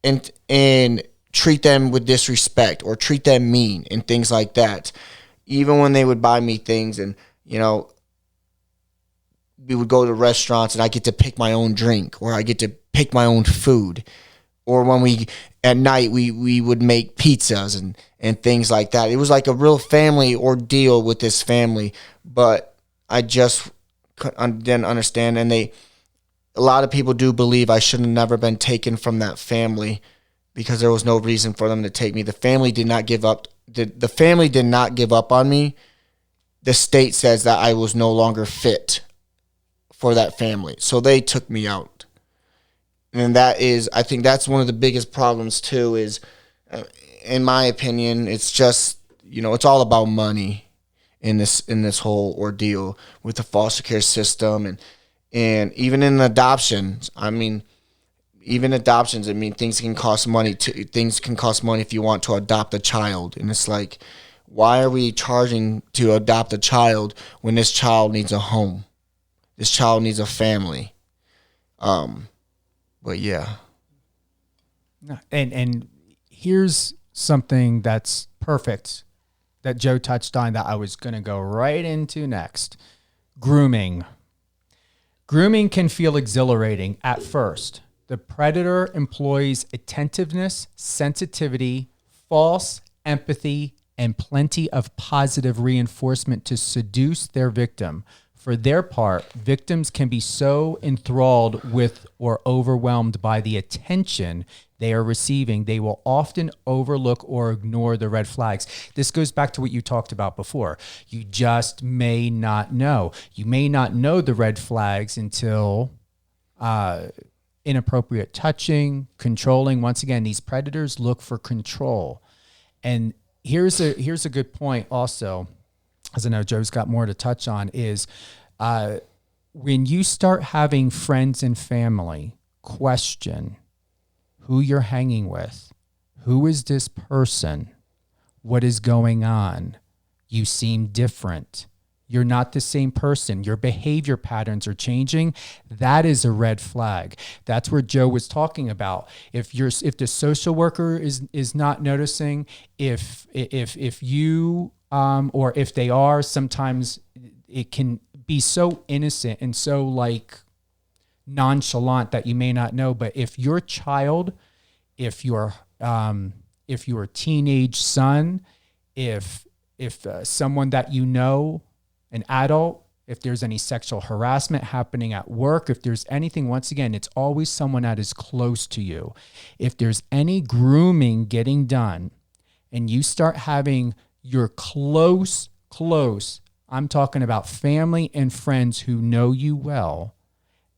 and treat them with disrespect or treat them mean and things like that. Even when they would buy me things and, we would go to restaurants and I get to pick my own drink or I get to pick my own food. Or when at night, we would make pizzas and things like that. It was like a real family ordeal with this family, but I just didn't understand. And a lot of people do believe I should have never been taken from that family because there was no reason for them to take me. The family did not give up. The family did not give up on me. The state says that I was no longer fit for that family, so they took me out. And I think that's one of the biggest problems too. Is, in my opinion, it's just it's all about money in this whole ordeal with the foster care system and even in adoptions. I mean, even adoptions. I mean, things can cost money. Things can cost money if you want to adopt a child, and it's like, why are we charging to adopt a child when this child needs a home? This child needs a family. But yeah.
And here's something that's perfect that Joe touched on that I was going to go right into next. Grooming. Grooming can feel exhilarating at first. The predator employs attentiveness, sensitivity, false empathy, and plenty of positive reinforcement to seduce their victim. For their part, victims can be so enthralled with or overwhelmed by the attention they are receiving, they will often overlook or ignore the red flags. This goes back to what you talked about before. You just may not know. You may not know the red flags until inappropriate touching, controlling. Once again, these predators look for control. And here's a good point also, as I know Joe's got more to touch on, is when you start having friends and family question who you're hanging with, who is this person, what is going on, you seem different, you're not the same person, your behavior patterns are changing, that is a red flag. That's where Joe was talking about. If the social worker is not noticing, if you or if they are, sometimes it can be so innocent and so like nonchalant that you may not know. But if your child, if your teenage son, if someone that you know, an adult, if there's any sexual harassment happening at work, if there's anything, once again, it's always someone that is close to you. If there's any grooming getting done and you start having your close, I'm talking about family and friends who know you well,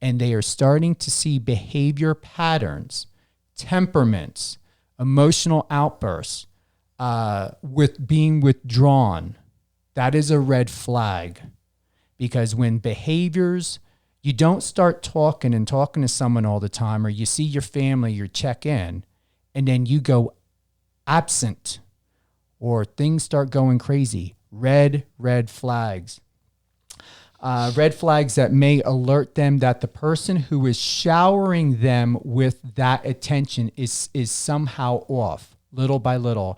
and they are starting to see behavior patterns, temperaments, emotional outbursts, with being withdrawn, that is a red flag. Because when behaviors, you don't start talking to someone all the time, or you see your family, you check in, and then you go absent, or things start going crazy. Red flags. Red flags that may alert them that the person who is showering them with that attention is somehow off, little by little.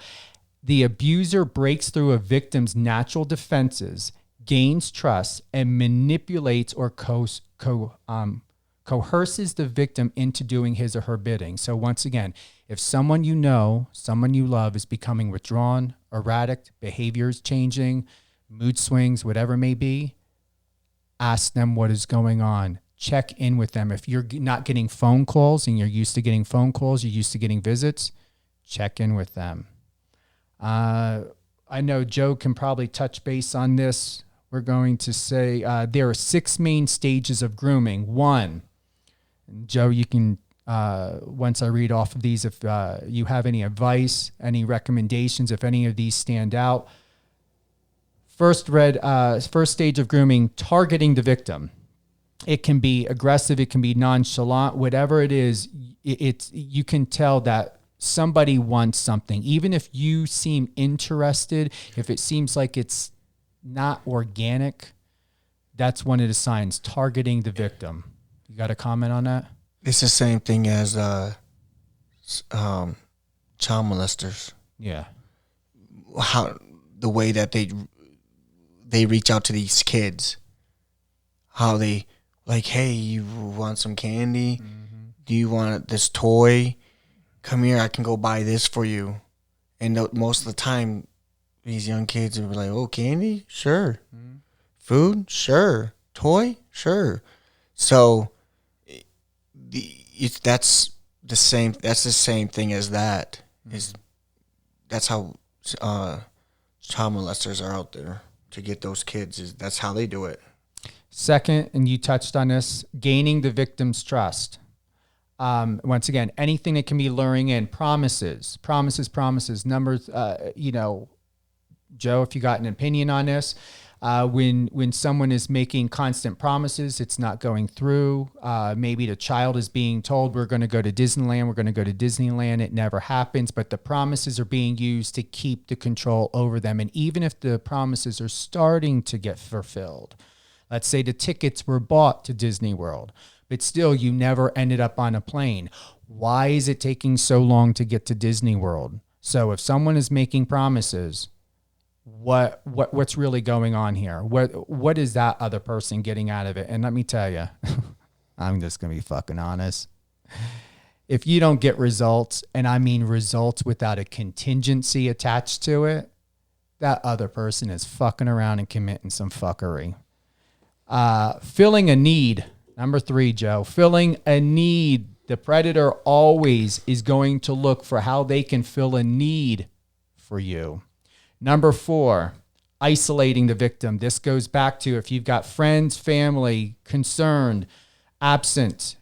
The abuser breaks through a victim's natural defenses, gains trust, and manipulates or coerces the victim into doing his or her bidding. So once again, if someone you know, someone you love is becoming withdrawn, erratic, behaviors changing, mood swings, whatever it may be, ask them what is going on. Check in with them. If you're not getting phone calls and you're used to getting phone calls, you're used to getting visits, check in with them. I know Joe can probably touch base on this. We're going to say there are 6 main stages of grooming. 1, Joe, you can, once I read off of these, if you have any advice, any recommendations, if any of these stand out. First stage of grooming, targeting the victim. It can be aggressive, it can be nonchalant, whatever it is. You can tell that somebody wants something, even if you seem interested. If it seems like it's not organic, that's one of the signs. Targeting the victim. You got a comment on that?
It's the same thing as child molesters.
Yeah.
How the way that they reach out to these kids, how they like, hey, you want some candy? Mm-hmm. Do you want this toy? Come here, I can go buy this for you. And most of the time, these young kids are like, oh, candy? Sure. Mm-hmm. Food? Sure. Toy? Sure. So that's the same thing as that. Mm-hmm. That's how child molesters are out there to get those kids. That's how they do it.
Second, and you touched on this, gaining the victim's trust. Once again, anything that can be luring in, promises, numbers. Joe, if you got an opinion on this, when someone is making constant promises, it's not going through. Maybe the child is being told, we're going to go to Disneyland. It never happens, but the promises are being used to keep the control over them. And even if the promises are starting to get fulfilled, let's say the tickets were bought to Disney World, but still you never ended up on a plane. Why is it taking so long to get to Disney World? So if someone is making promises, what's really going on here? What is that other person getting out of it? And let me tell you, I'm just going to be fucking honest. If you don't get results, and I mean results without a contingency attached to it, that other person is fucking around and committing some fuckery. Filling a need. Number 3, Joe, filling a need. The predator always is going to look for how they can fill a need for you. Number 4, isolating the victim. This goes back to if you've got friends, family, concerned, absent,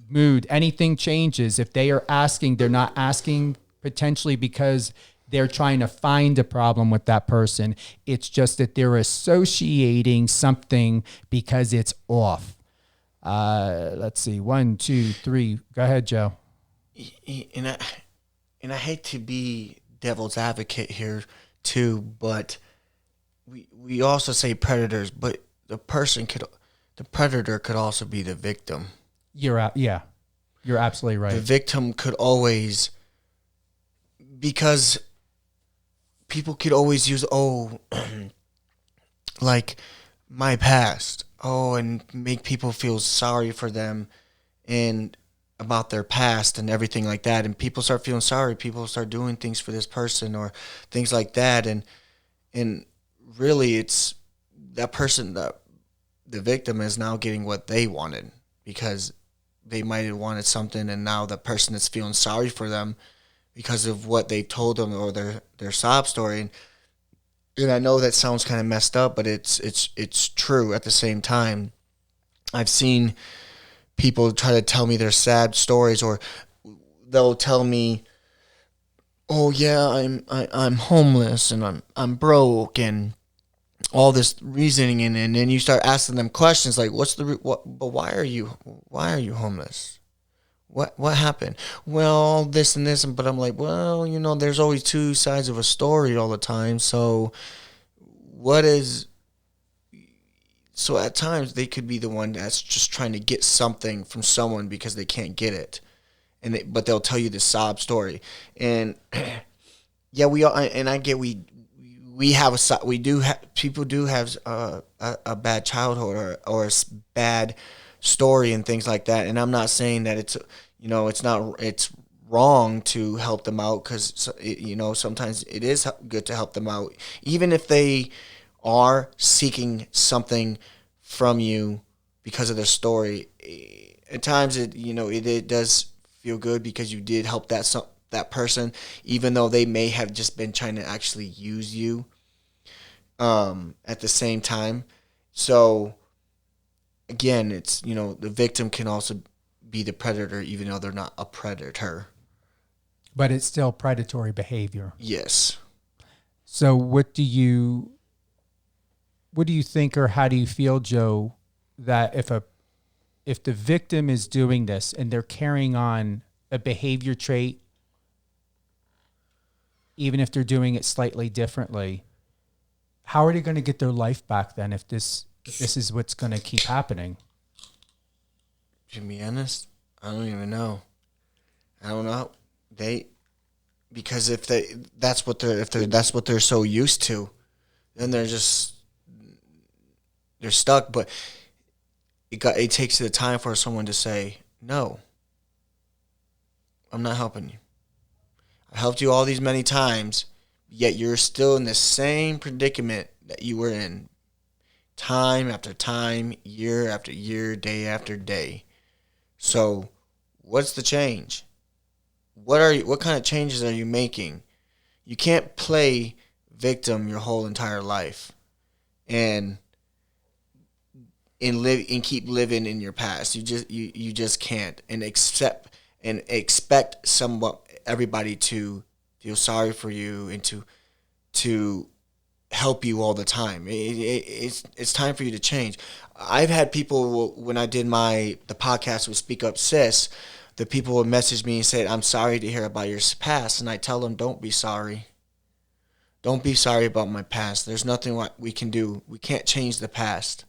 mood, anything changes. If they are asking, they're not asking potentially because they're trying to find a problem with that person. It's just that they're associating something because it's off. Let's see. 1, 2, 3. Go ahead, Joe.
And I hate to be devil's advocate here too, but we also say predators, but the predator could also be the victim.
You're absolutely right.
The victim could always, because people could always use, like my past, and make people feel sorry for them and about their past and everything like that. And people start feeling sorry. People start doing things for this person or things like that. And really it's that person, the victim is now getting what they wanted because they might have wanted something, and now the person is feeling sorry for them because of what they told them or their sob story. And I know that sounds kind of messed up, but it's true at the same time. I've seen people try to tell me their sad stories, or they'll tell me, "Oh yeah, I'm homeless and I'm broke and all this reasoning," and then you start asking them questions like, but why are you homeless? What happened? Well, this and this, but I'm like, well, there's always two sides of a story all the time. So at times they could be the one that's just trying to get something from someone because they can't get it, but they'll tell you the sob story. And yeah, people do have a bad childhood or a bad story and things like that. And I'm not saying that it's wrong to help them out, because sometimes it is good to help them out, even if they are seeking something from you because of their story. At times it does feel good because you did help that person, even though they may have just been trying to actually use you at the same time. So again, it's, the victim can also be the predator, even though they're not a predator.
But it's still predatory behavior.
Yes.
So what do you what do you think, or how do you feel, Joe, that if the victim is doing this and they're carrying on a behavior trait, even if they're doing it slightly differently, how are they going to get their life back then if this is what's going to keep happening?
To be honest, I don't even know. I don't know. Because if that's what they're so used to, then they're stuck. But it takes the time for someone to say, no, I'm not helping you. I helped you all these many times, yet you're still in the same predicament that you were in time after time, year after year, day after day. So what's the change? What kind of changes are you making? You can't play victim your whole entire life and keep living in your past. You just can't and expect everybody to feel sorry for you and to help you all the time. It's time for you to change. I've had people, when I did the podcast with Speak Up Sis, the people would message me and say, I'm sorry to hear about your past. And I tell them, don't be sorry. Don't be sorry about my past. There's nothing we can do. We can't change the past.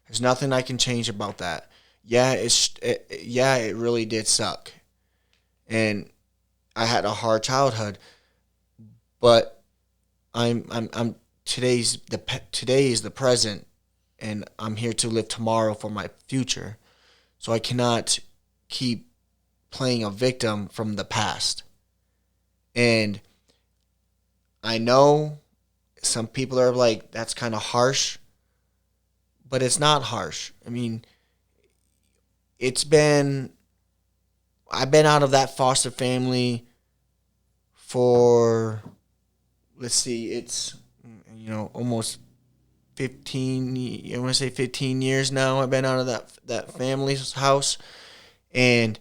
There's nothing I can change about that. Yeah, it really did suck. And I had a hard childhood, but today is the present, and I'm here to live tomorrow for my future. So I cannot keep playing a victim from the past. And I know some people are like, that's kind of harsh, but it's not harsh. I mean, I've been out of that foster family for, let's see, it's, almost 15, I want to say 15 years now. I've been out of that family's house, and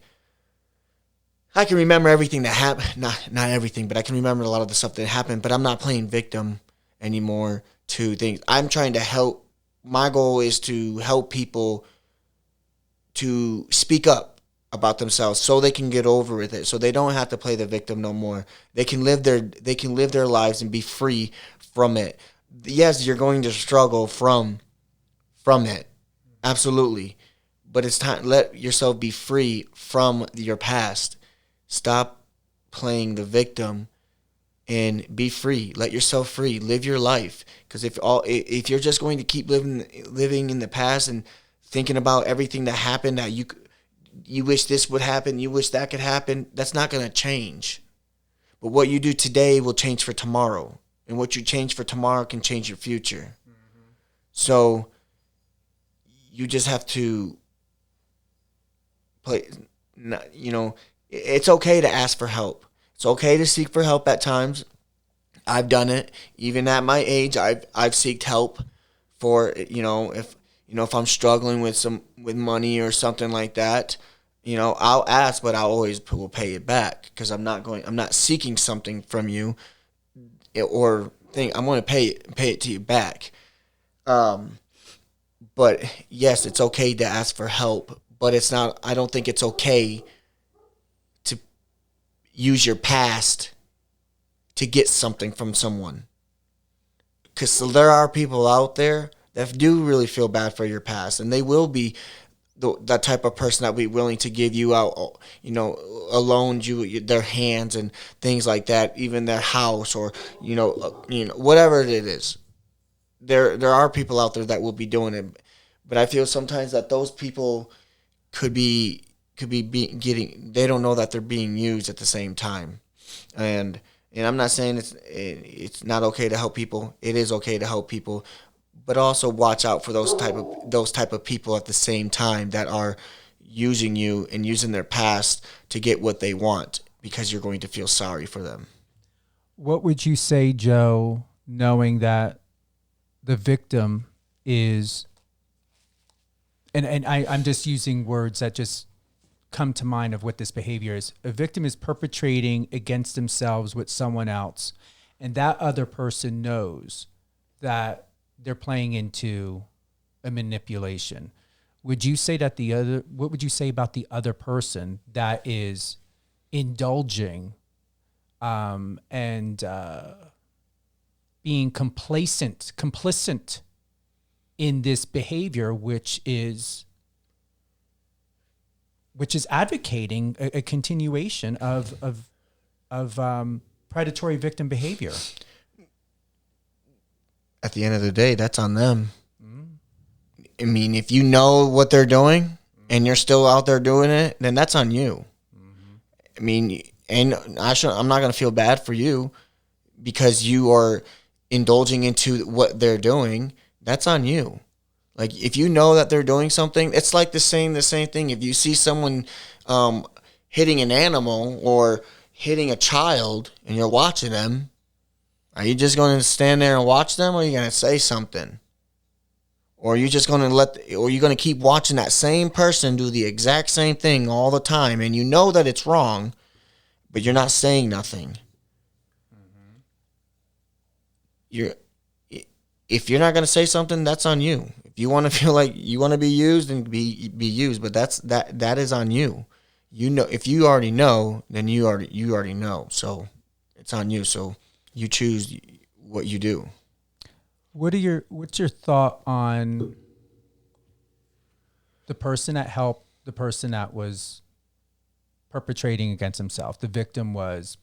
I can remember everything that happened. Not everything, but I can remember a lot of the stuff that happened, but I'm not playing victim anymore to things. I'm trying to help. My goal is to help people to speak up about themselves so they can get over with it, so they don't have to play the victim no more. They can live their lives and be free from it. Yes, you're going to struggle from it. Absolutely. But it's time, let yourself be free from your past. Stop playing the victim and be free. Let yourself free. Live your life. Because if you're just going to keep living in the past and thinking about everything that happened, that you wish this would happen, you wish that could happen, that's not going to change. But what you do today will change for tomorrow. And what you change for tomorrow can change your future. Mm-hmm. So you just have to play, it's okay to ask for help. It's okay to seek for help at times. I've done it. Even at my age, I've sought help for, if I'm struggling with money or something like that, I'll ask, but I always will pay it back, because I'm not seeking something from you or think I'm going to pay it to you back. But yes, it's okay to ask for help, but I don't think it's okay to use your past to get something from someone. Because there are people out there that do really feel bad for your past, and they will be that type of person that will be willing to give you out, a loan, their hands and things like that, even their house, or whatever it is. There are people out there that will be doing it, but I feel sometimes that those people could be getting. They don't know that they're being used at the same time, and I'm not saying it's not okay to help people. It is okay to help people, but also watch out for those type of people at the same time that are using you and using their past to get what they want, because you're going to feel sorry for them.
What would you say, Joe, knowing that the victim is, and I'm just using words that just come to mind of what this behavior is. A victim is perpetrating against themselves with someone else, and that other person knows that they're playing into a manipulation. Would you say that what would you say about the other person that is indulging and being complicit in this behavior, which is advocating a continuation of predatory victim behavior?
At the end of the day, that's on them. I mean, if you know what they're doing and you're still out there doing it, then that's on you. I mean, and I'm not going to feel bad for you because you are indulging into what they're doing. That's on you. Like, if you know that they're doing something, it's like the same thing. If you see someone hitting an animal or hitting a child and you're watching them, are you just going to stand there and watch them, or are you going to say something? Or are you just going to or are you going to keep watching that same person do the exact same thing all the time, and you know that it's wrong, but you're not saying nothing? If you're not going to say something, that's on you. If you want to feel like you want to be used, and be used, but that is on you. You know, if you already know, then you already know. So it's on you. So you choose what you do.
What's your thought on the person that helped the person that was perpetrating against himself? The victim was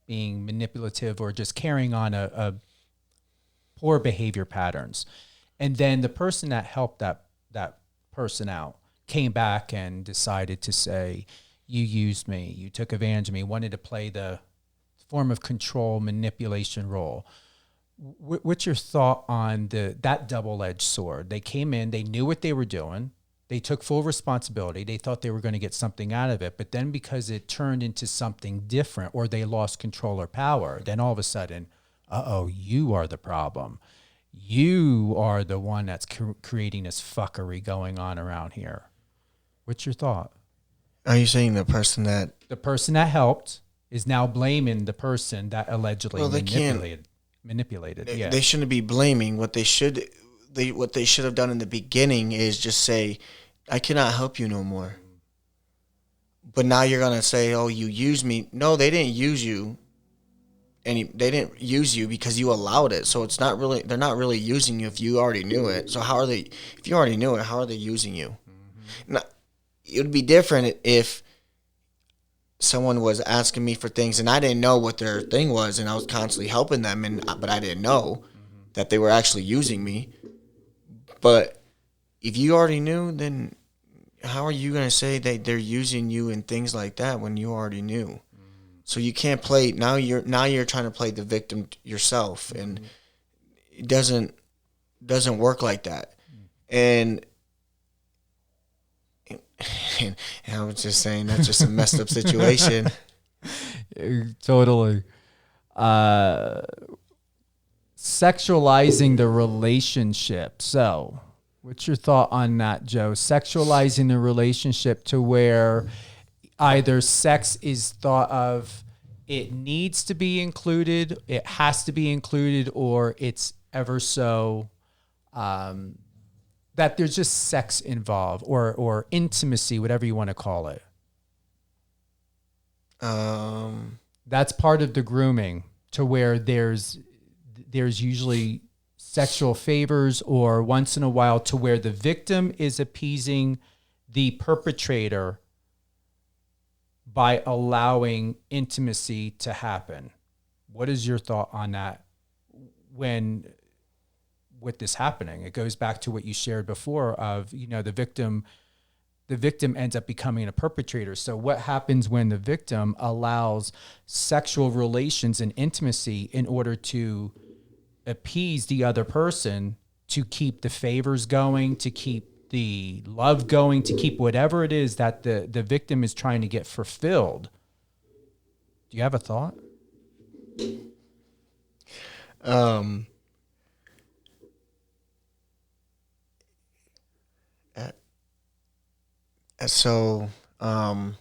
being manipulative or just carrying on a poor behavior patterns. And then the person that helped that person out came back and decided to say, you used me, you took advantage of me, wanted to play the form of control manipulation role. What's your thought on that double-edged sword? They came in, they knew what they were doing, they took full responsibility, they thought they were going to get something out of it, but then because it turned into something different, or they lost control or power, then all of a sudden, you are the problem. You are the one that's creating this fuckery going on around here. What's your thought?
Are you saying the person that
helped is now blaming the person that allegedly manipulated? Yeah.
They shouldn't be blaming. What they should have done in the beginning is just say, I cannot help you no more. But now you're going to say, oh, you used me. No, they didn't use you. And they didn't use you because you allowed it. So it's not really, they're not really using you if you already knew it. So if you already knew it, how are they using you? Now, it would be different if someone was asking me for things and I didn't know what their thing was, and I was constantly helping them, but I didn't know that they were actually using me. But if you already knew, then how are you going to say that they're using you and things like that when you already knew? So you can't play now. You're trying to play the victim yourself, and it doesn't work like that. And I was just saying that's just a messed up situation.
Totally. Sexualizing the relationship. So, what's your thought on that, Joe? Sexualizing the relationship to where either sex is thought of, it needs to be included, it has to be included, or it's ever so that there's just sex involved, or intimacy, whatever you want to call it. That's part of the grooming, to where there's usually sexual favors, or once in a while to where the victim is appeasing the perpetrator by allowing intimacy to happen. What is your thought on that with this happening? It goes back to what you shared before of, the victim ends up becoming a perpetrator. So what happens when the victim allows sexual relations and intimacy in order to appease the other person, to keep the favors going, to keep the love going, to keep whatever it is that the victim is trying to get fulfilled? Do you have a thought?
So, well,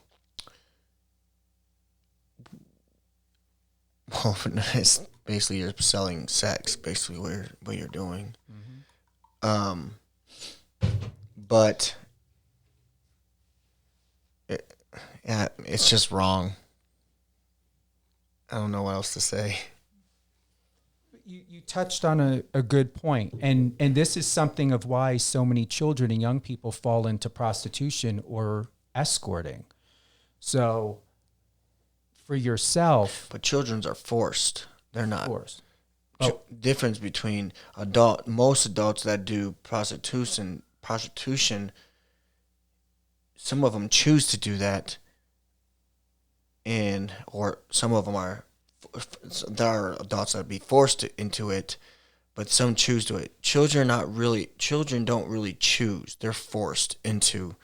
basically you're selling sex. Basically, what you're doing. But yeah, it's just wrong. I don't know what else to say.
You touched on a good point, and this is something of why so many children and young people fall into prostitution or escorting. So for yourself,
But children are forced. They're
of
not.
course,
Difference between most adults that do prostitution, some of them choose to do that, or some of them there are adults that be forced into it, but some choose to it. Children don't really choose. They're forced into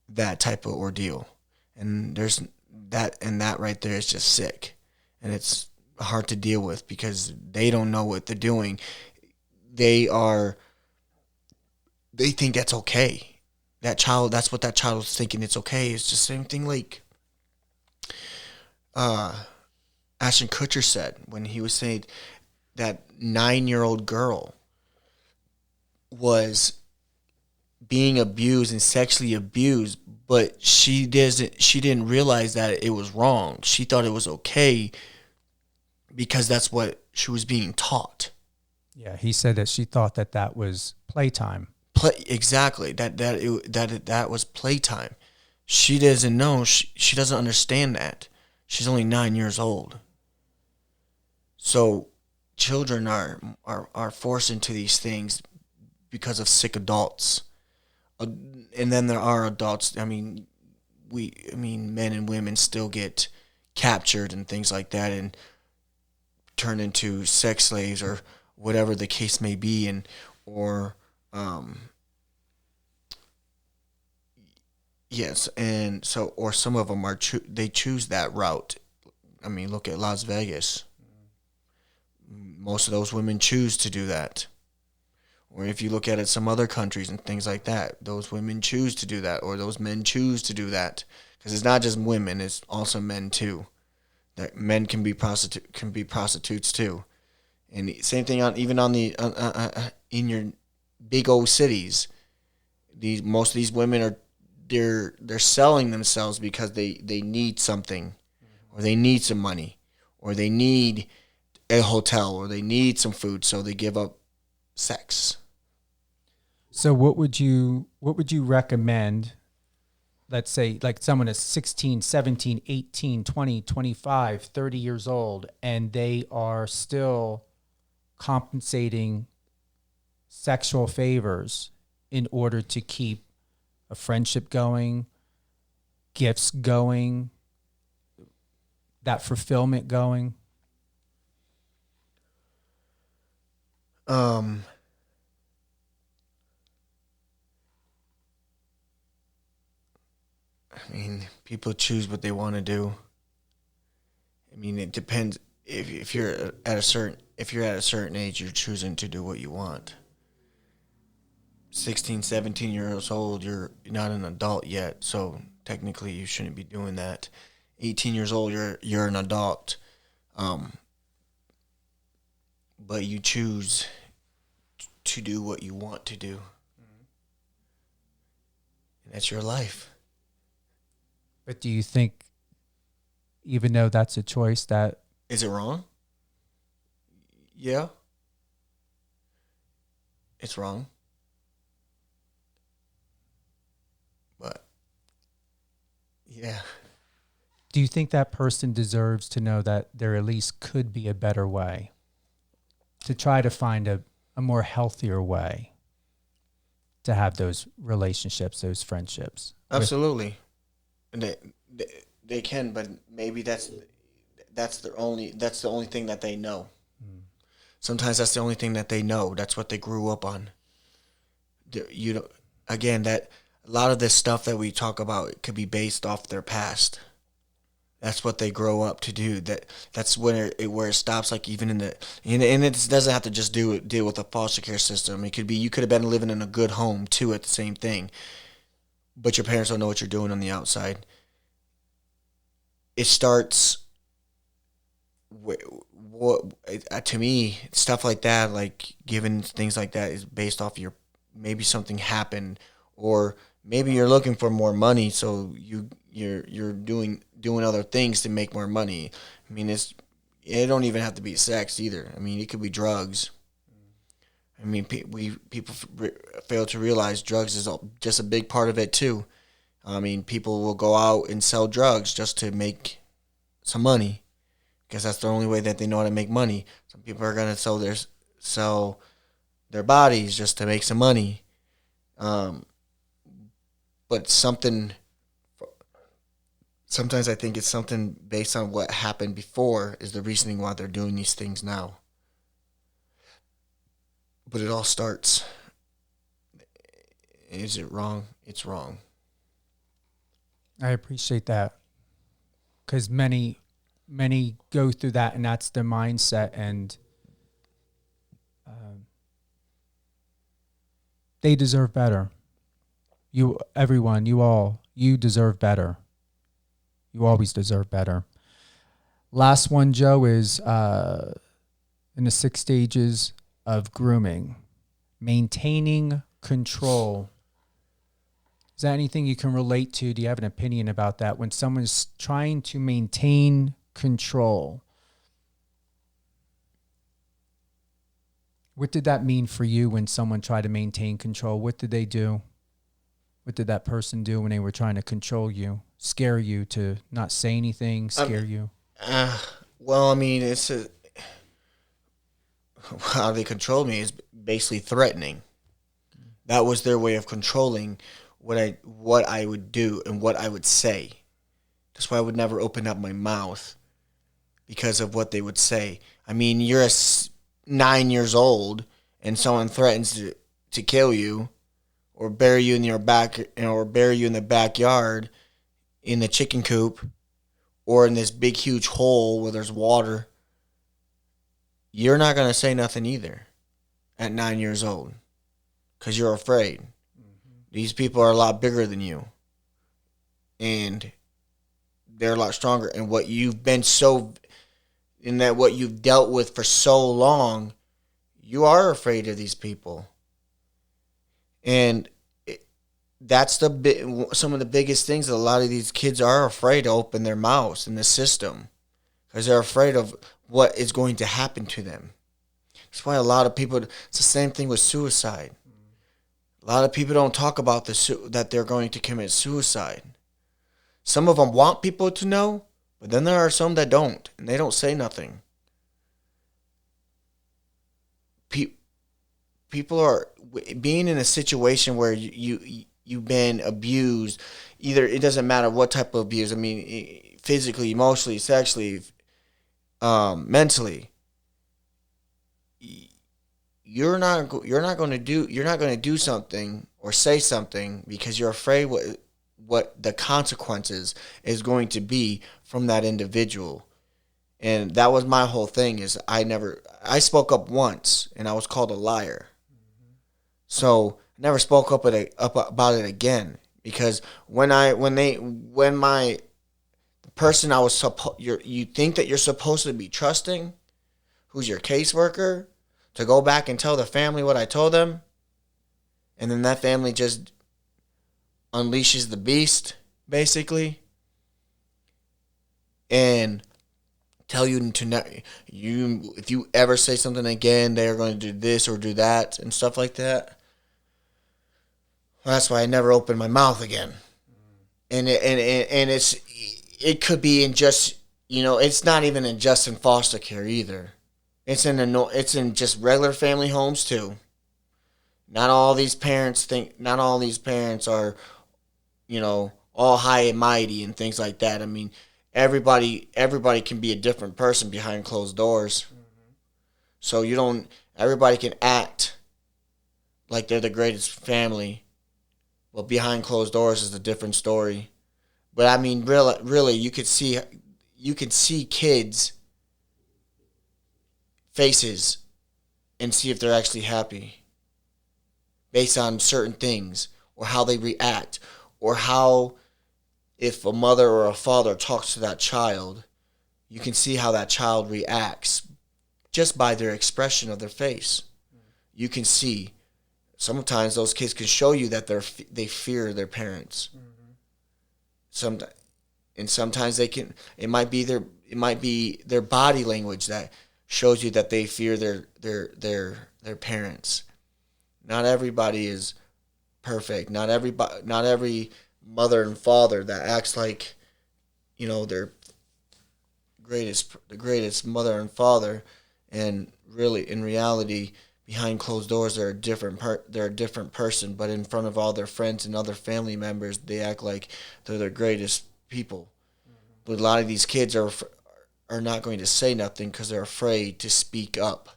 that type of ordeal. And that right there is just sick. And it's hard to deal with because they don't know what they're doing. They think that's okay. That's what that child was thinking. It's okay. It's just the same thing like Ashton Kutcher said when he was saying that 9-year-old girl was being abused and sexually abused, but she didn't realize that it was wrong. She thought it was okay because that's what she was being taught.
yeah, he said that she thought that was playtime.
Exactly. That was playtime. She doesn't know. She doesn't understand that. She's only 9 years old. So children are forced into these things because of sick adults. And then there are adults. I mean, men and women still get captured and things like that, and turn into sex slaves or whatever the case may be, yes, and so or some of them they choose that route. I mean, look at Las Vegas. Most of those women choose to do that. Or if you look at it, some other countries and things like that, those women choose to do that, or those men choose to do that, because it's not just women; it's also men too. That men can be prostitutes too, and same thing even on the in your big old cities. Most of these women they're selling themselves because they need something, or they need some money, or they need a hotel, or they need some food, so they give up sex.
So what would you recommend? Let's say like someone is 16, 17, 18, 20, 25, 30 years old, and they are still compensating sexual favors in order to keep a friendship going, gifts going, that fulfillment going.
I mean, people choose what they want to do. I mean, it depends. If you're at a certain age, you're choosing to do what you want. 16, 17 years old, you're not an adult yet, so technically you shouldn't be doing that. 18 years old, you're an adult, but you choose to do what you want to do, and that's your life.
But do you think, even though that's a choice, that
Is it wrong? Yeah. It's wrong. But, yeah.
do you think that person deserves to know that there at least could be a better way to try to find a more healthier way to have those relationships, those friendships?
Absolutely. And they can, but maybe that's the only thing that they know. Sometimes that's the only thing that they know. That's what they grew up on. Again, that a lot of this stuff that we talk about could be based off their past. That's what they grow up to do. That's where it stops. Like even and it doesn't have to just deal with a foster care system. It could be you could have been living in a good home too at the same thing, but your parents don't know what you're doing on the outside. It starts what to me, stuff like that, like giving things like that, is based off your, maybe something happened, or maybe you're looking for more money, so you're doing other things to make more money. I mean, it don't even have to be sex either. I mean, it could be drugs. I mean, people fail to realize drugs is just a big part of it too. I mean, people will go out and sell drugs just to make some money, because that's the only way that they know how to make money. Some people are gonna sell their bodies just to make some money. But sometimes I think it's something based on what happened before is the reasoning why they're doing these things now. But it all starts. Is it wrong? It's wrong.
I appreciate that, because many go through that, and that's their mindset, and they deserve better. Everyone, you deserve better. You always deserve better. Last one, Joe, is in the 6 stages of grooming, maintaining control. Is that anything you can relate to? Do you have an opinion about that? When someone's trying to maintain control, what did that mean for you when someone tried to maintain control? What did they do? What did that person do when they were trying to control you, scare you to not say anything, scare you?
Well, I mean, how they controlled me is basically threatening. That was their way of controlling what I would do and what I would say. That's why I would never open up my mouth, because of what they would say. I mean, you're 9 years old and someone threatens to kill you, or bury you in your back, or bury you in the backyard, in the chicken coop, or in this big huge hole where there's water. You're not gonna say nothing either at 9 years old, because you're afraid. These people are a lot bigger than you, and they're a lot stronger. And what you've dealt with for so long, you are afraid of these people. And that's some of the biggest things that a lot of these kids are afraid to open their mouths in the system, because they're afraid of what is going to happen to them. That's why a lot of people, it's the same thing with suicide. A lot of people don't talk about that they're going to commit suicide. Some of them want people to know, but then there are some that don't, and they don't say nothing. People are being in a situation where you've been abused. Either, it doesn't matter what type of abuse. I mean, physically, emotionally, sexually, mentally. You're not going to do something or say something because you're afraid what the consequences is going to be from that individual. And that was my whole thing, is I spoke up once and I was called a liar. So I never spoke up about it again, because the person you think that you're supposed to be trusting, who's your caseworker, to go back and tell the family what I told them, and then that family just unleashes the beast, basically, and tell you if you ever say something again, they are going to do this or do that and stuff like that. Well, that's why I never opened my mouth again. And it could be in just, it's not even in just in foster care either. It's in just regular family homes too. Not all these parents are, all high and mighty and things like that. I mean, everybody can be a different person behind closed doors. So everybody can act like they're the greatest family, but behind closed doors is a different story. But I mean, really, you could see kids' faces and see if they're actually happy based on certain things, or how they react, or how, if a mother or a father talks to that child, you can see how that child reacts just by their expression of their face. You can see. Sometimes those kids can show you that they fear their parents. Sometimes they can. It might be their body language that shows you that they fear their parents. Not everybody is perfect. Not every mother and father that acts like, their the greatest mother and father, and really in reality, behind closed doors, they're a different person. But in front of all their friends and other family members, they act like they're the greatest people. But a lot of these kids are not going to say nothing because they're afraid to speak up.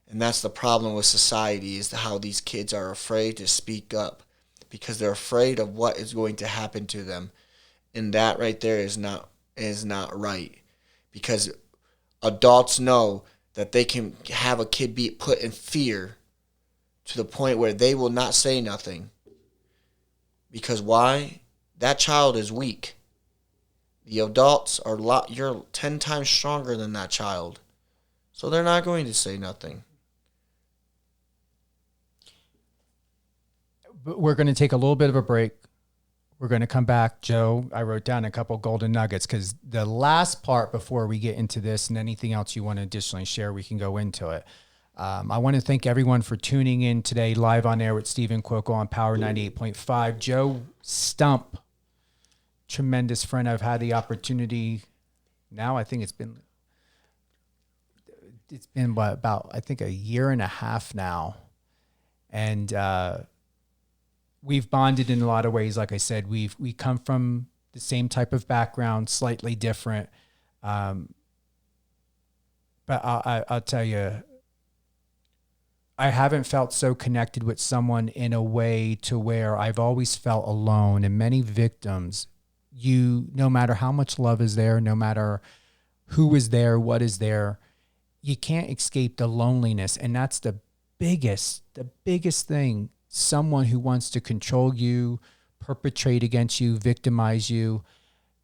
And that's the problem with society, is how these kids are afraid to speak up because they're afraid of what is going to happen to them. And that right there is not right, because adults know that they can have a kid be put in fear to the point where they will not say nothing. Because why? That child is weak. The adults you're 10 times stronger than that child. So they're not going to say nothing.
But we're going to take a little bit of a break. We're going to come back. Joe, I wrote down a couple golden nuggets, because the last part before we get into this and anything else you want to additionally share, we can go into it. I want to thank everyone for tuning in today, live on air with Stephen Cuoco on Power 98.5. Joe Stump, tremendous friend. I've had the opportunity now. I think it's been about a year and a half now. And, we've bonded in a lot of ways. Like I said, we come from the same type of background, slightly different. But I'll tell you, I haven't felt so connected with someone in a way to where I've always felt alone. And many victims, no matter how much love is there, no matter who is there, what is there, you can't escape the loneliness. And that's the biggest thing. Someone who wants to control you, perpetrate against you, victimize you,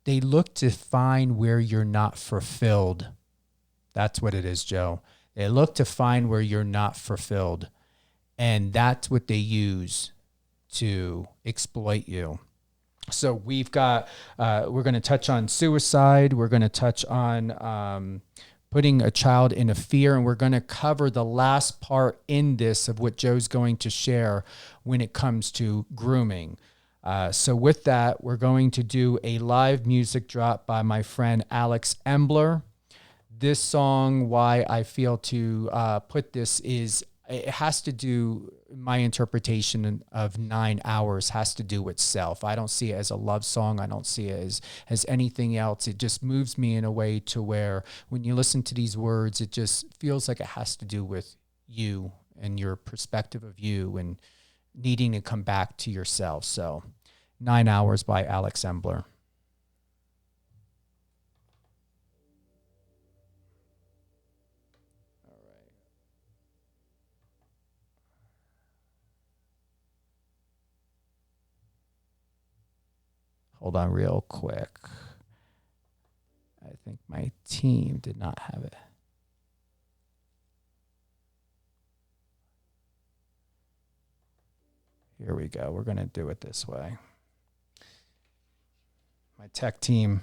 they look to find where you're not fulfilled. That's what it is, Joe. They look to find where you're not fulfilled. And that's what they use to exploit you. So we've got, we're going to touch on suicide. We're going to touch on putting a child in a fear, and we're going to cover the last part in this of what Joe's going to share when it comes to grooming. So with that, we're going to do a live music drop by my friend Alex Embler. This song, why I feel to put this is, it has to do, my interpretation of 9 hours has to do with self. I don't see it as a love song. I don't see it as anything else. It just moves me in a way to where when you listen to these words, it just feels like it has to do with you and your perspective of you and needing to come back to yourself. So 9 hours by Alex Embler. Hold on real quick. I think my team did not have it. Here we go. We're going to do it this way. My tech team.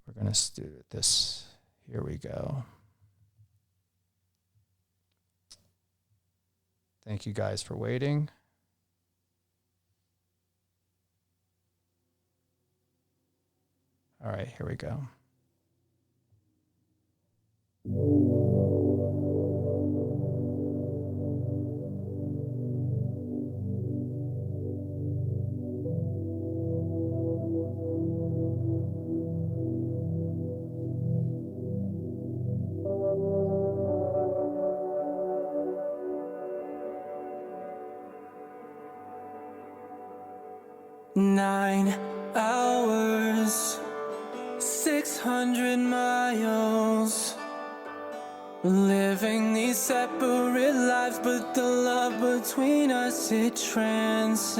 We're going to do this. Here we go. Thank you guys for waiting. All right, here we go.
Nine hours, 600 miles, living these separate lives, but the love between us, it transcends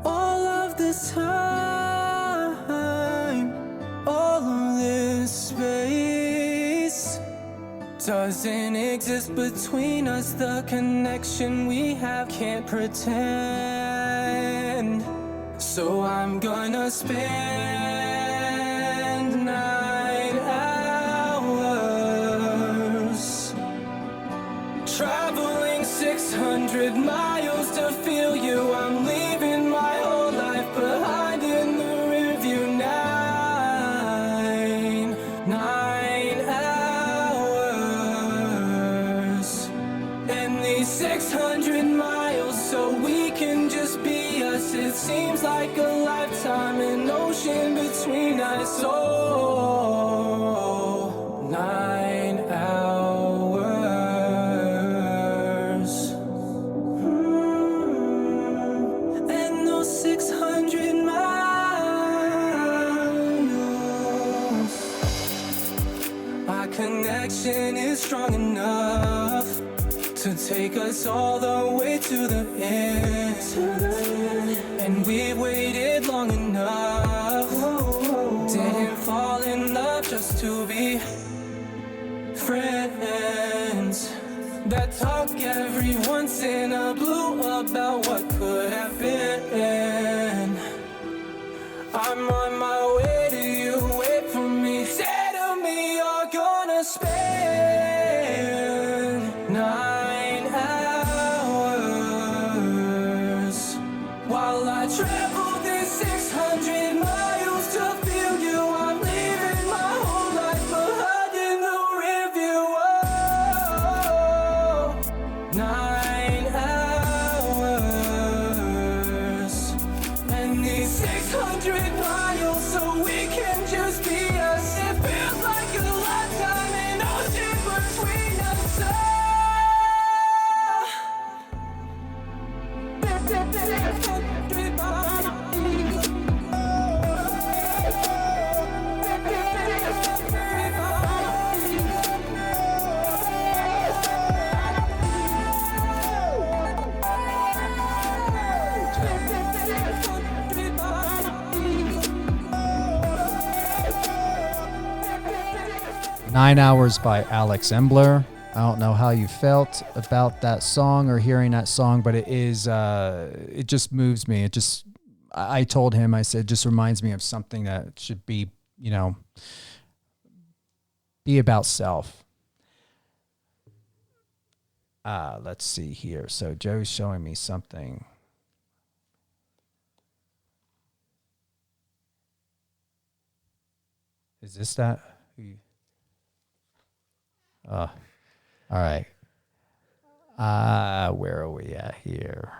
all of this time, all doesn't exist between us. The connection we have can't pretend. So I'm gonna spend 9 hours traveling 600 miles to feel you. I'm leaving my whole life behind in the rearview. 9 hours, and these 600 miles so we can just be us. It seems like a lifetime, an ocean between us. Oh, 9 hours. And those 600 miles, our connection is strong enough to take us all the way to the end. And we've waited long enough. Didn't fall in love just to be friends that talk every once in a blue about what could have been. I'm on my way to you, wait for me. Say to me you're gonna spend 9 hours while I travel this 600 miles to feel you. I'm leaving my whole life behind in the rearview. Oh, 9 hours, and these 600 miles so we can just be us. It feels like a lifetime, an ocean between us.
"9 Hours" by Alex Embler. I don't know how you felt about that song or hearing that song, but it is, it just moves me. I told him, I said, it just reminds me of something that should be, be about self. Let's see here. So Joe's showing me something. Is this that? All right. Where are we at here?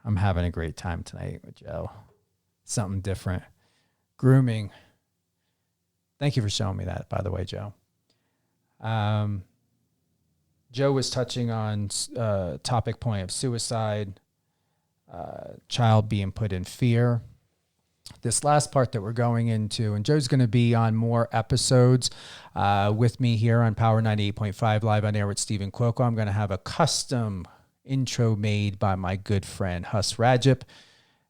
I'm having a great time tonight with Joe. Something different. Grooming. Thank you for showing me that, by the way, Joe. Joe was touching on topic point of suicide, child being put in fear. This last part that we're going into, and Joe's going to be on more episodes with me here on Power 98.5 live on air with Stephen Cuoco. I'm going to have a custom intro made by my good friend Huss Rajip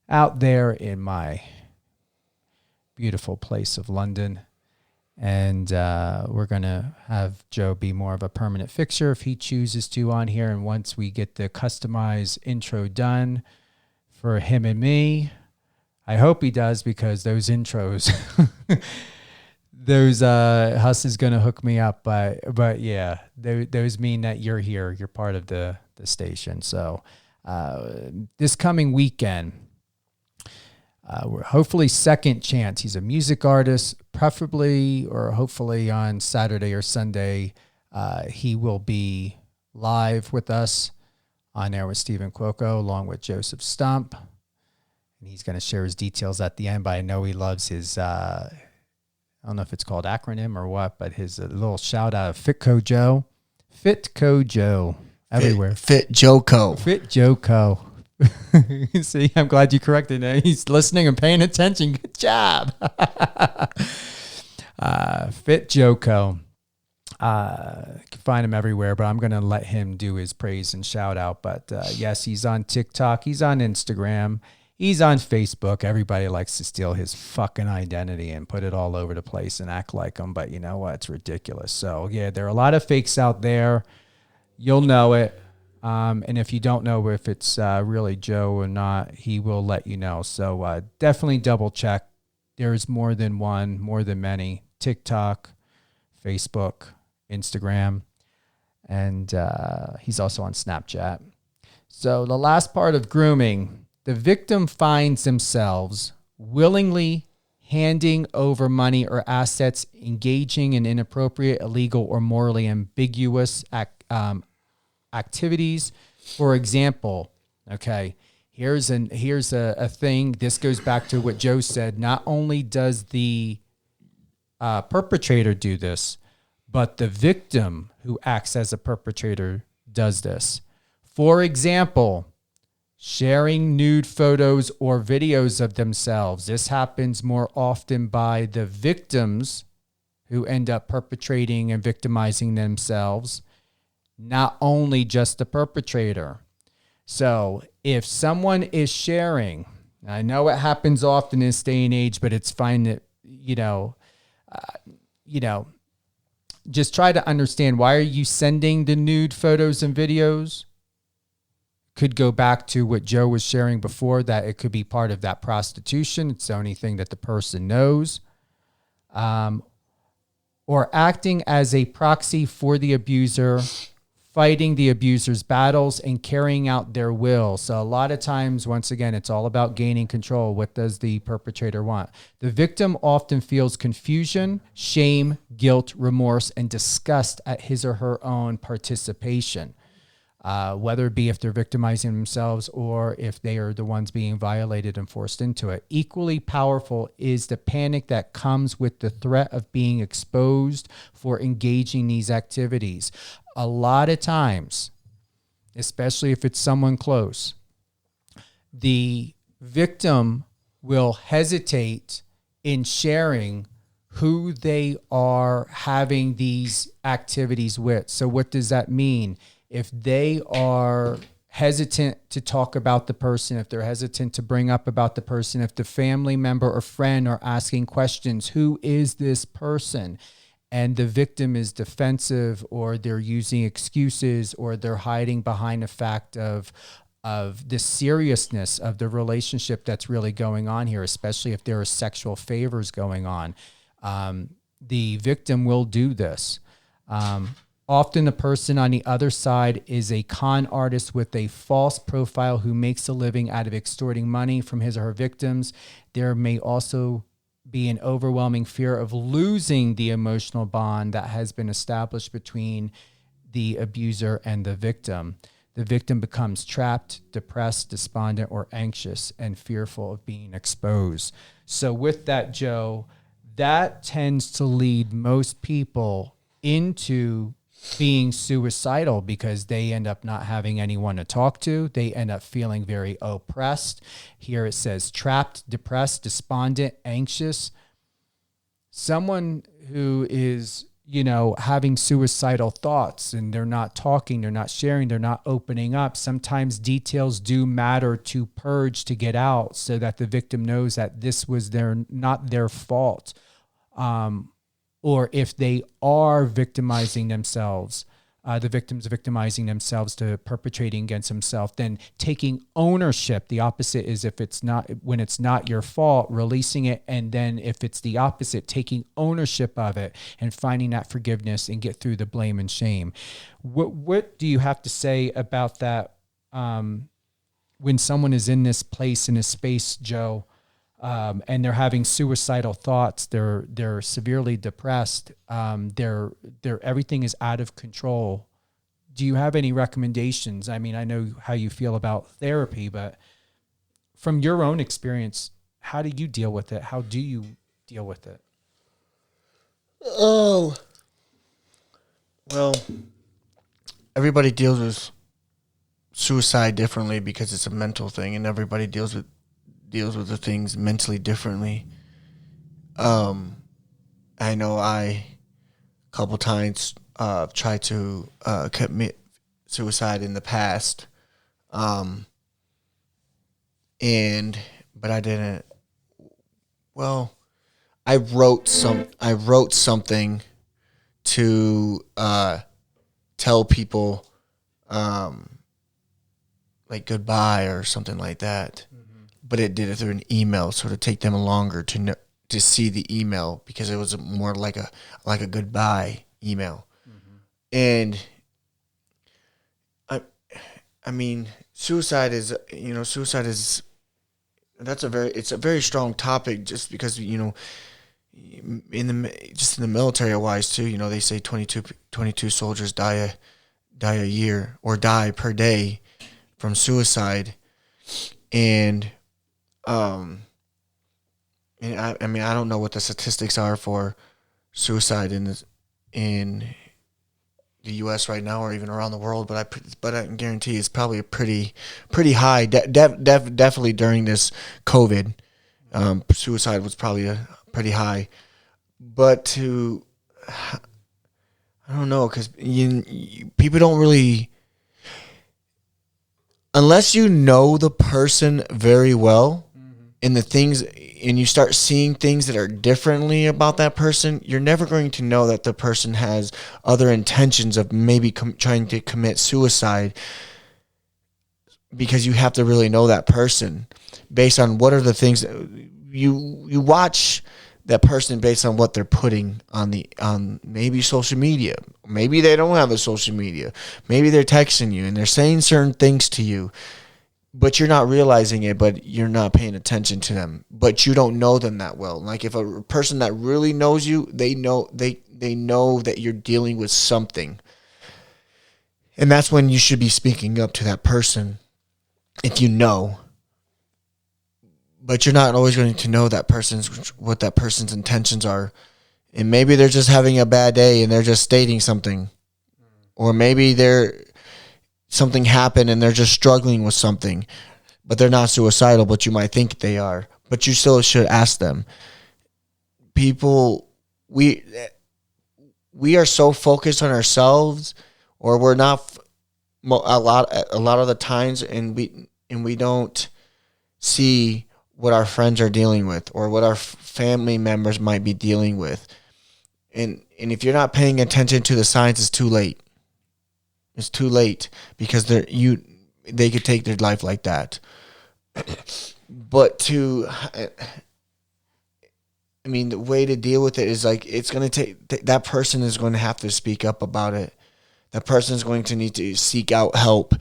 out there in my beautiful place of London. And we're going to have Joe be more of a permanent fixture if he chooses to on here. And once we get the customized intro done for him and me, I hope he does, because those intros, Huss is going to hook me up. But yeah, those mean that you're here. You're part of the station. So this coming weekend, we're hopefully Second Chance. He's a music artist, preferably or hopefully on Saturday or Sunday. He will be live with us on air with Stephen Cuoco along with Joe Stump. And he's going to share his details at the end, but I know he loves his, I don't know if it's called acronym or what, but his little shout out of Fitco Joe. Fitco Joe. Everywhere.
Fit Joko.
Fit Joko. See, I'm glad you corrected it. He's listening and paying attention. Good job. Fit Joko. You can find him everywhere, but I'm going to let him do his praise and shout out. But yes, he's on TikTok. He's on Instagram. He's on Facebook. Everybody likes to steal his fucking identity and put it all over the place and act like him. But you know what? It's ridiculous. So yeah, there are a lot of fakes out there. You'll know it. And if you don't know if it's really Joe or not, he will let you know. So definitely double check. There's more than one, more than many. TikTok, Facebook, Instagram, and he's also on Snapchat. So the last part of grooming, the victim finds themselves willingly handing over money or assets, engaging in inappropriate, illegal, or morally ambiguous activities. For example, okay, here's a thing. This goes back to what Joe said. Not only does the perpetrator do this, but the victim who acts as a perpetrator does this. For example, sharing nude photos or videos of themselves. This happens more often by the victims who end up perpetrating and victimizing themselves, not only just the perpetrator. So if someone is sharing, I know it happens often in this day and age, but it's fine that, just try to understand, why are you sending the nude photos and videos? Could go back to what Joe was sharing before, that it could be part of that prostitution. It's the only thing that the person knows. Or acting as a proxy for the abuser, fighting the abuser's battles and carrying out their will. So a lot of times, once again, it's all about gaining control. What does the perpetrator want? The victim often feels confusion, shame, guilt, remorse, and disgust at his or her own participation. Whether it be if they're victimizing themselves or if they are the ones being violated and forced into it. Equally powerful is the panic that comes with the threat of being exposed for engaging these activities. A lot of times, especially if it's someone close, the victim will hesitate in sharing who they are having these activities with. So what does that mean? If they are hesitant to talk about the person, if they're hesitant to bring up about the person, if the family member or friend are asking questions, who is this person? And the victim is defensive, or they're using excuses, or they're hiding behind the fact of the seriousness of the relationship that's really going on here, especially if there are sexual favors going on. The victim will do this. Often the person on the other side is a con artist with a false profile who makes a living out of extorting money from his or her victims. There may also be an overwhelming fear of losing the emotional bond that has been established between the abuser and the victim. The victim becomes trapped, depressed, despondent, or anxious and fearful of being exposed. So with that, Joe, that tends to lead most people into being suicidal because they end up not having anyone to talk to. They end up feeling very oppressed. Here it says trapped, depressed, despondent, anxious. Someone who is, having suicidal thoughts and they're not talking, they're not sharing, they're not opening up. Sometimes details do matter to purge, to get out, so that the victim knows that this was not their fault. Or if they are victimizing themselves, the victims victimizing themselves to perpetrating against themselves, then taking ownership. The opposite is when it's not your fault, releasing it. And then if it's the opposite, taking ownership of it and finding that forgiveness and get through the blame and shame. What do you have to say about that? When someone is in this place, in this space, Joe, and they're having suicidal thoughts, they're severely depressed, they're everything is out of control. Do you have any recommendations? I mean, I know how you feel about therapy, but from your own experience, how do you deal with it? How do you deal with it?
Oh, well, everybody deals with suicide differently because it's a mental thing, and everybody deals with the things mentally differently. I know a couple times tried to commit suicide in the past. but I didn't. Well, I wrote something to tell people like goodbye or something like that. But it did it through an email, so to take them longer to see the email because it was more like a goodbye email. And I mean, suicide is it's a very strong topic just because, in the military wise too, they say 22 soldiers die a year or die per day from suicide. And I mean, I don't know what the statistics are for suicide in the U.S. right now or even around the world, but I can guarantee it's probably a pretty high. Definitely during this COVID, suicide was probably pretty high. But I don't know, because people don't really, unless you know the person very well, and and you start seeing things that are differently about that person, you're never going to know that the person has other intentions of maybe trying to commit suicide, because you have to really know that person based on what are the things that you watch that person based on what they're putting on maybe social media. Maybe they don't have a social media. Maybe they're texting you and they're saying certain things to you, but you're not realizing it, but you're not paying attention to them, but you don't know them that well. Like if a person that really knows you, they know that you're dealing with something. And that's when you should be speaking up to that person if you know. But you're not always going to know what that person's intentions are. And maybe they're just having a bad day and they're just stating something. Or maybe something happened and they're just struggling with something, but they're not suicidal, but you might think they are. But you still should ask them. People, we are so focused on ourselves, or we're not a lot of the times, and we don't see what our friends are dealing with or what our family members might be dealing with. And if you're not paying attention to the signs, it's too late. It's too late, because they could take their life like that. But the way to deal with it is like, it's going to take, that person is going to have to speak up about it. That person is going to need to seek out help.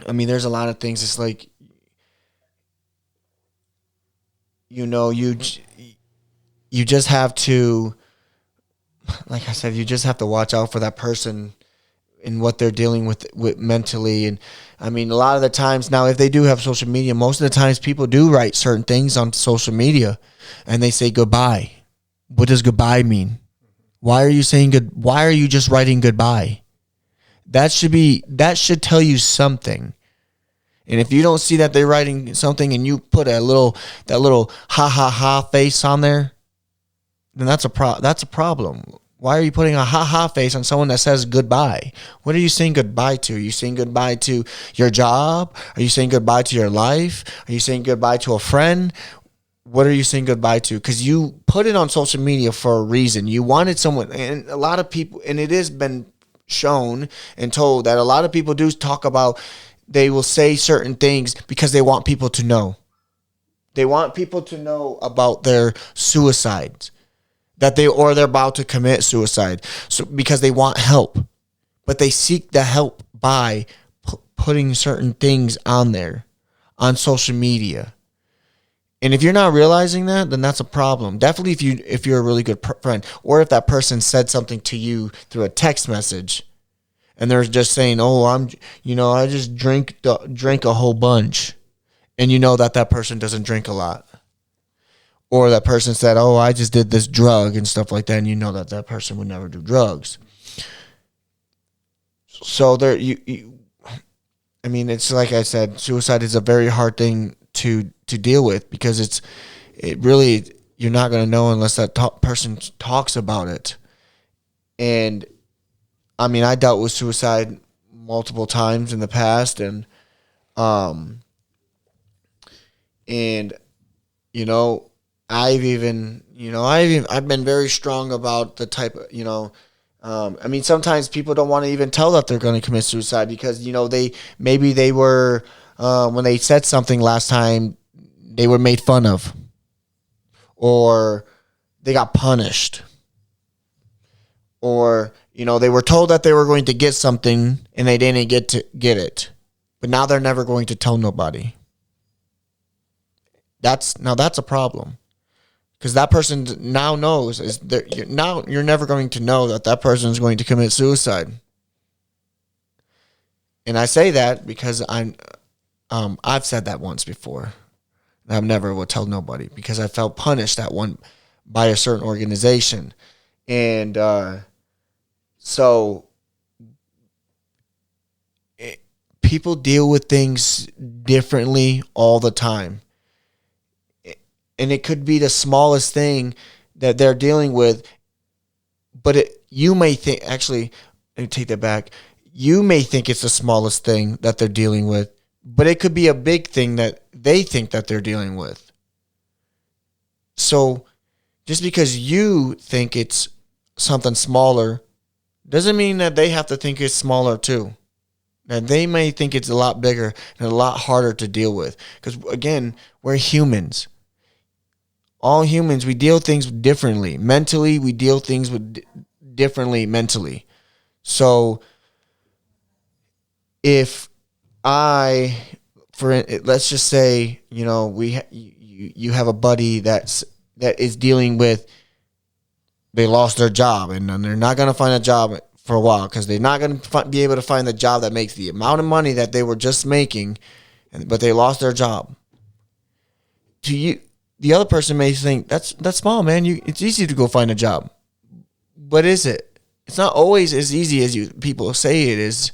There's a lot of things. It's like, you just have to, like I said, you just have to watch out for that person and what they're dealing with mentally. And a lot of the times now, if they do have social media, most of the times people do write certain things on social media and they say goodbye. What does goodbye mean? Why are you saying why are you just writing goodbye? That should tell you something. And if you don't see that they're writing something and you put that little ha ha ha face on there, then that's a problem. Why are you putting a ha ha face on someone that says goodbye? What are you saying goodbye to? Are you saying goodbye to your job? Are you saying goodbye to your life? Are you saying goodbye to a friend? What are you saying goodbye to? Because you put it on social media for a reason. You wanted someone, and a lot of people, and it has been shown and told that a lot of people do talk about, they will say certain things because they want people to know. They want people to know about their suicides, they're about to commit suicide, so because they want help, but they seek the help by putting certain things on there, on social media. And if you're not realizing that, then that's a problem. Definitely if you're a really good friend, or if that person said something to you through a text message, and they're just saying, "Oh, I just drink a whole bunch," and you know that person doesn't drink a lot. Or that person said, "Oh, I just did this drug," and stuff like that, and you know that person would never do drugs. So it's like I said, suicide is a very hard thing to deal with, because you're not going to know unless that person talks about it. And I dealt with suicide multiple times in the past, and And, you know, I've been very strong about the type of, I mean, sometimes people don't want to even tell that they're going to commit suicide because, they were, when they said something last time, they were made fun of or they got punished or, they were told that they were going to get something and they didn't get it. But now they're never going to tell nobody. That's a problem. Because that person now knows you're never going to know that person is going to commit suicide. And I say that because I've said that once before. I never will tell nobody because I felt punished by a certain organization. And people deal with things differently all the time. And it could be the smallest thing that they're dealing with. But you may think, actually, let me take that back. You may think it's the smallest thing that they're dealing with, but it could be a big thing that they think that they're dealing with. So just because you think it's something smaller doesn't mean that they have to think it's smaller too. Now, they may think it's a lot bigger and a lot harder to deal with. Because, again, we're humans. All humans, we deal things differently. Mentally, we deal things differently mentally. So, if let's just say, you have a buddy that is dealing with, they lost their job and they're not going to find a job for a while because they're not going to be able to find the job that makes the amount of money that they were just making, but they lost their job. To you, the other person may think that's small, man. It's easy to go find a job, but is it? It's not always as easy as people say it is,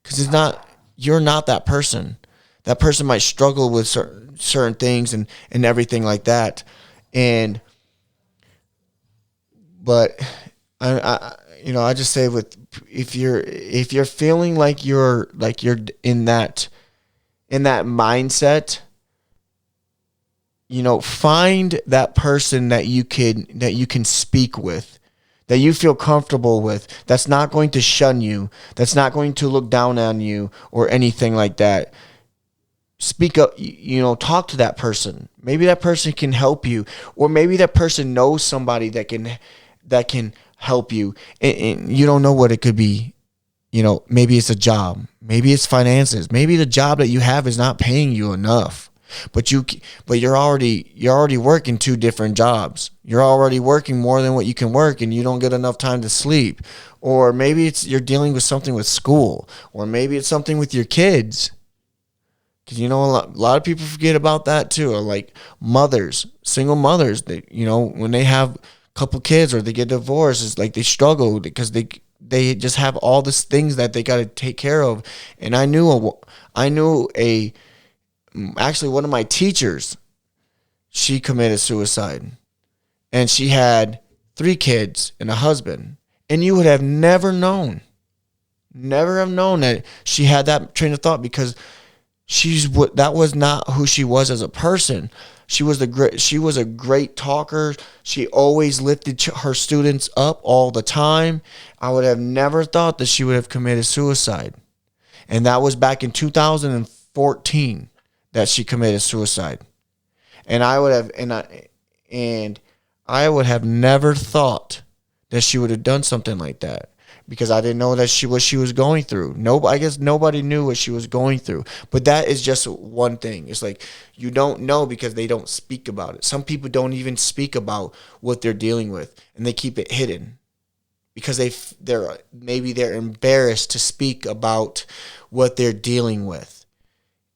because it's not. You're not that person. That person might struggle with certain things and everything like that, but I just say if you're feeling like you're in that mindset. Find that person that you can speak with, that you feel comfortable with, that's not going to shun you, that's not going to look down on you or anything like that. Speak up, talk to that person. Maybe that person can help you, or maybe that person knows somebody that can help you, and you don't know what it could be. Maybe it's a job, maybe it's finances, maybe the job that you have is not paying you enough. But you're already working 2 different jobs. You're already working more than what you can work, and you don't get enough time to sleep. Or maybe you're dealing with something with school, or maybe it's something with your kids. Because a lot of people forget about that too. Or like mothers, single mothers. When they have a couple kids or they get divorced, it's like they struggle because they just have all these things that they got to take care of. And I knew actually, one of my teachers, she committed suicide. And she had 3 kids and a husband. And you would have never have known that she had that train of thought, because that was not who she was as a person. She was a great talker. She always lifted her students up all the time. I would have never thought that she would have committed suicide. And that was back in 2014. That she committed suicide, and I would have never thought that she would have done something like that, because I didn't know what she was going through. I guess nobody knew what she was going through. But that is just one thing. It's like you don't know because they don't speak about it. Some people don't even speak about what they're dealing with, and they keep it hidden because they're embarrassed to speak about what they're dealing with.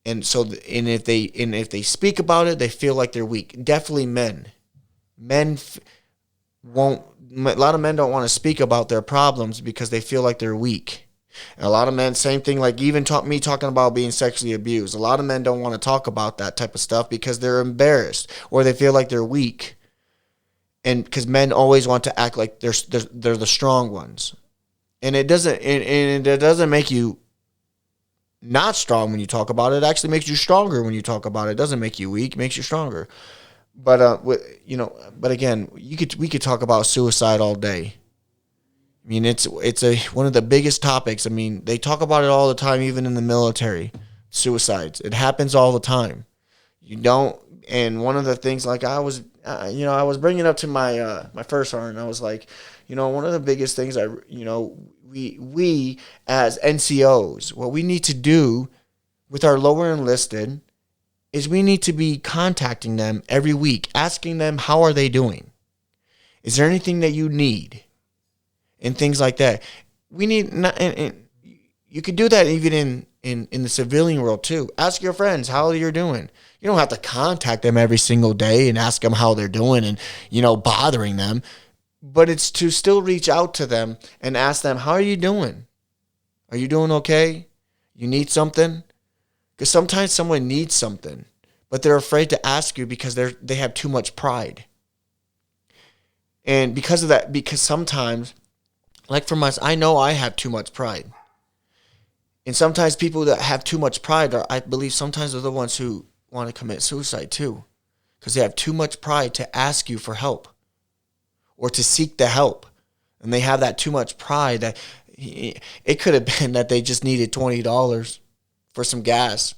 And so, if they speak about it, they feel like they're weak. Definitely men. A lot of men don't want to speak about their problems because they feel like they're weak. And a lot of men, same thing, like even me talking about being sexually abused. A lot of men don't want to talk about that type of stuff because they're embarrassed or they feel like they're weak. And because men always want to act like they're the strong ones. And it doesn't make you not strong when you talk about it. It actually makes you stronger when you talk about it. It doesn't make you weak, it makes you stronger. But but again, we could talk about suicide all day. I mean, it's one of the biggest topics. I mean, they talk about it all the time, even in the military. Suicides, it happens all the time. You don't. And one of the things, like I was bringing up to my my first sergeant, I was like, one of the biggest things we as NCOs, what we need to do with our lower enlisted is we need to be contacting them every week, asking them how are they doing. Is there anything that you need? And things like that. We need, and you could do that even in the civilian world too. Ask your friends how you're doing. You don't have to contact them every single day and ask them how they're doing and, bothering them. But it's to still reach out to them and ask them, how are you doing? Are you doing okay? You need something? Because sometimes someone needs something, but they're afraid to ask you because they have too much pride. And because of that, because sometimes, like for myself, I know I have too much pride. And sometimes people that have too much pride I believe sometimes are the ones who want to commit suicide too. Because they have too much pride to ask you for help or to seek the help. And they have that too much pride that it could have been that they just needed $20 for some gas.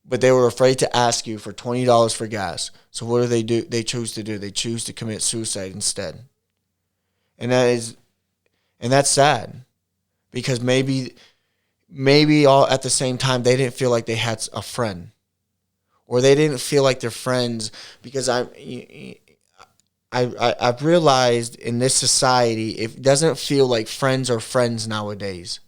But they were afraid to ask you for $20 for gas. So what do? They choose to do. They choose to commit suicide instead. And that's sad. Because maybe all at the same time they didn't feel like they had a friend. Or they didn't feel like their friends, because I've realized in this society, it doesn't feel like friends are friends nowadays.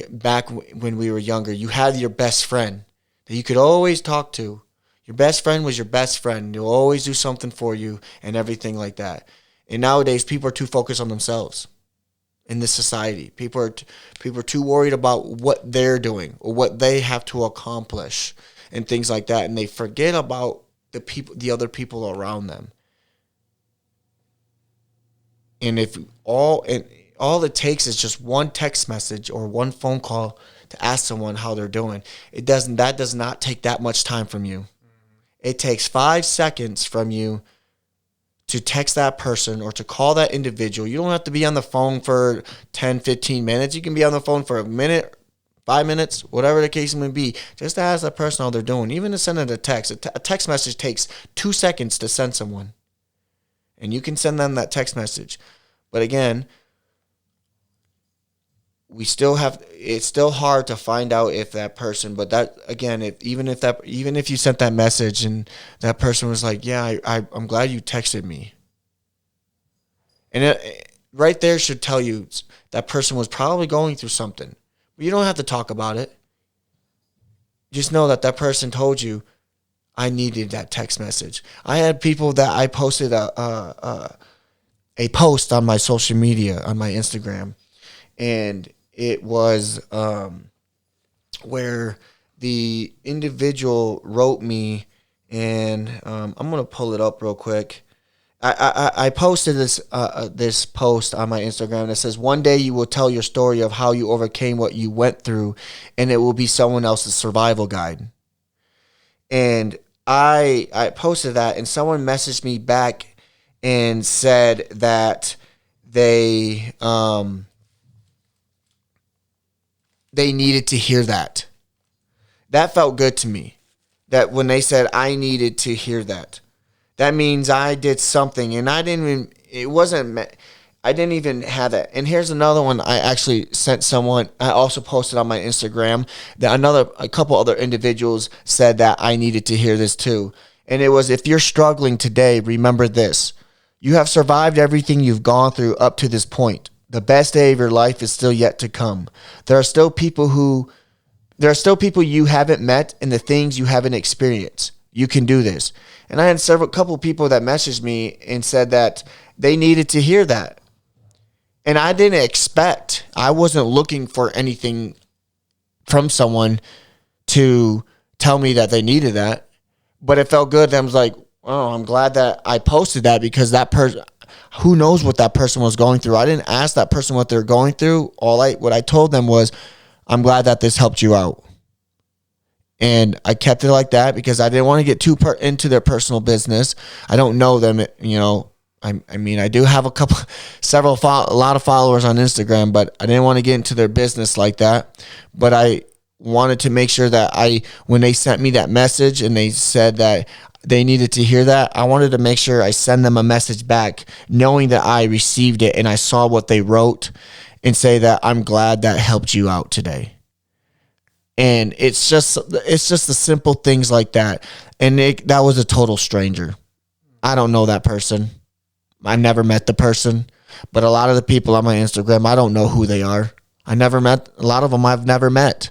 Back when we were younger, you had your best friend that you could always talk to. Your best friend was your best friend. He'll always do something for you and everything like that. And nowadays, people are too focused on themselves in this society. People are too worried about what they're doing or what they have to accomplish and things like that, and they forget about the other people around them. And if all it takes is just one text message or one phone call to ask someone how they're doing, that does not take that much time from you. It takes 5 seconds from you to text that person or to call that individual. You don't have to be on the phone for 10, 15 minutes. You can be on the phone for a minute, 5 minutes, whatever the case may be, just to ask that person how they're doing. Even to send it a text. A text message takes 2 seconds to send someone. And you can send them that text message. But again, it's still hard to find out if that person, but that, again, even if you sent that message and that person was like, yeah, I'm glad you texted me. And it right there should tell you that person was probably going through something. You don't have to talk about it. Just know that person told you, I needed that text message. I had people that I posted a post on my social media, on my Instagram, and it was where the individual wrote me, and I'm going to pull it up real quick. I posted this post on my Instagram that says, one day you will tell your story of how you overcame what you went through, and it will be someone else's survival guide. And I posted that, and someone messaged me back and said that they needed to hear that. That felt good to me. That when they said I needed to hear that. That means I did something, and I didn't even have that. And here's another one I actually sent someone. I also posted on my Instagram that a couple other individuals said that I needed to hear this too. And it was, if you're struggling today, remember this. You have survived everything you've gone through up to this point. The best day of your life is still yet to come. There are still people you haven't met and the things you haven't experienced. You can do this. And I had couple people that messaged me and said that they needed to hear that. And I wasn't looking for anything from someone to tell me that they needed that. But it felt good. I was like, oh, I'm glad that I posted that, because that person, who knows what that person was going through. I didn't ask that person what they're going through. What I told them was, I'm glad that this helped you out. And I kept it like that because I didn't want to get too into their personal business. I don't know them, you know. I mean, I do have a lot of followers on Instagram, but I didn't want to get into their business like that. But I wanted to make sure that when they sent me that message and they said that they needed to hear that, I wanted to make sure I send them a message back knowing that I received it and I saw what they wrote and say that I'm glad that helped you out today. And it's just the simple things like that. And that was a total stranger. I don't know that person. I never met the person, but a lot of the people on my Instagram, I don't know who they are. A lot of them I've never met.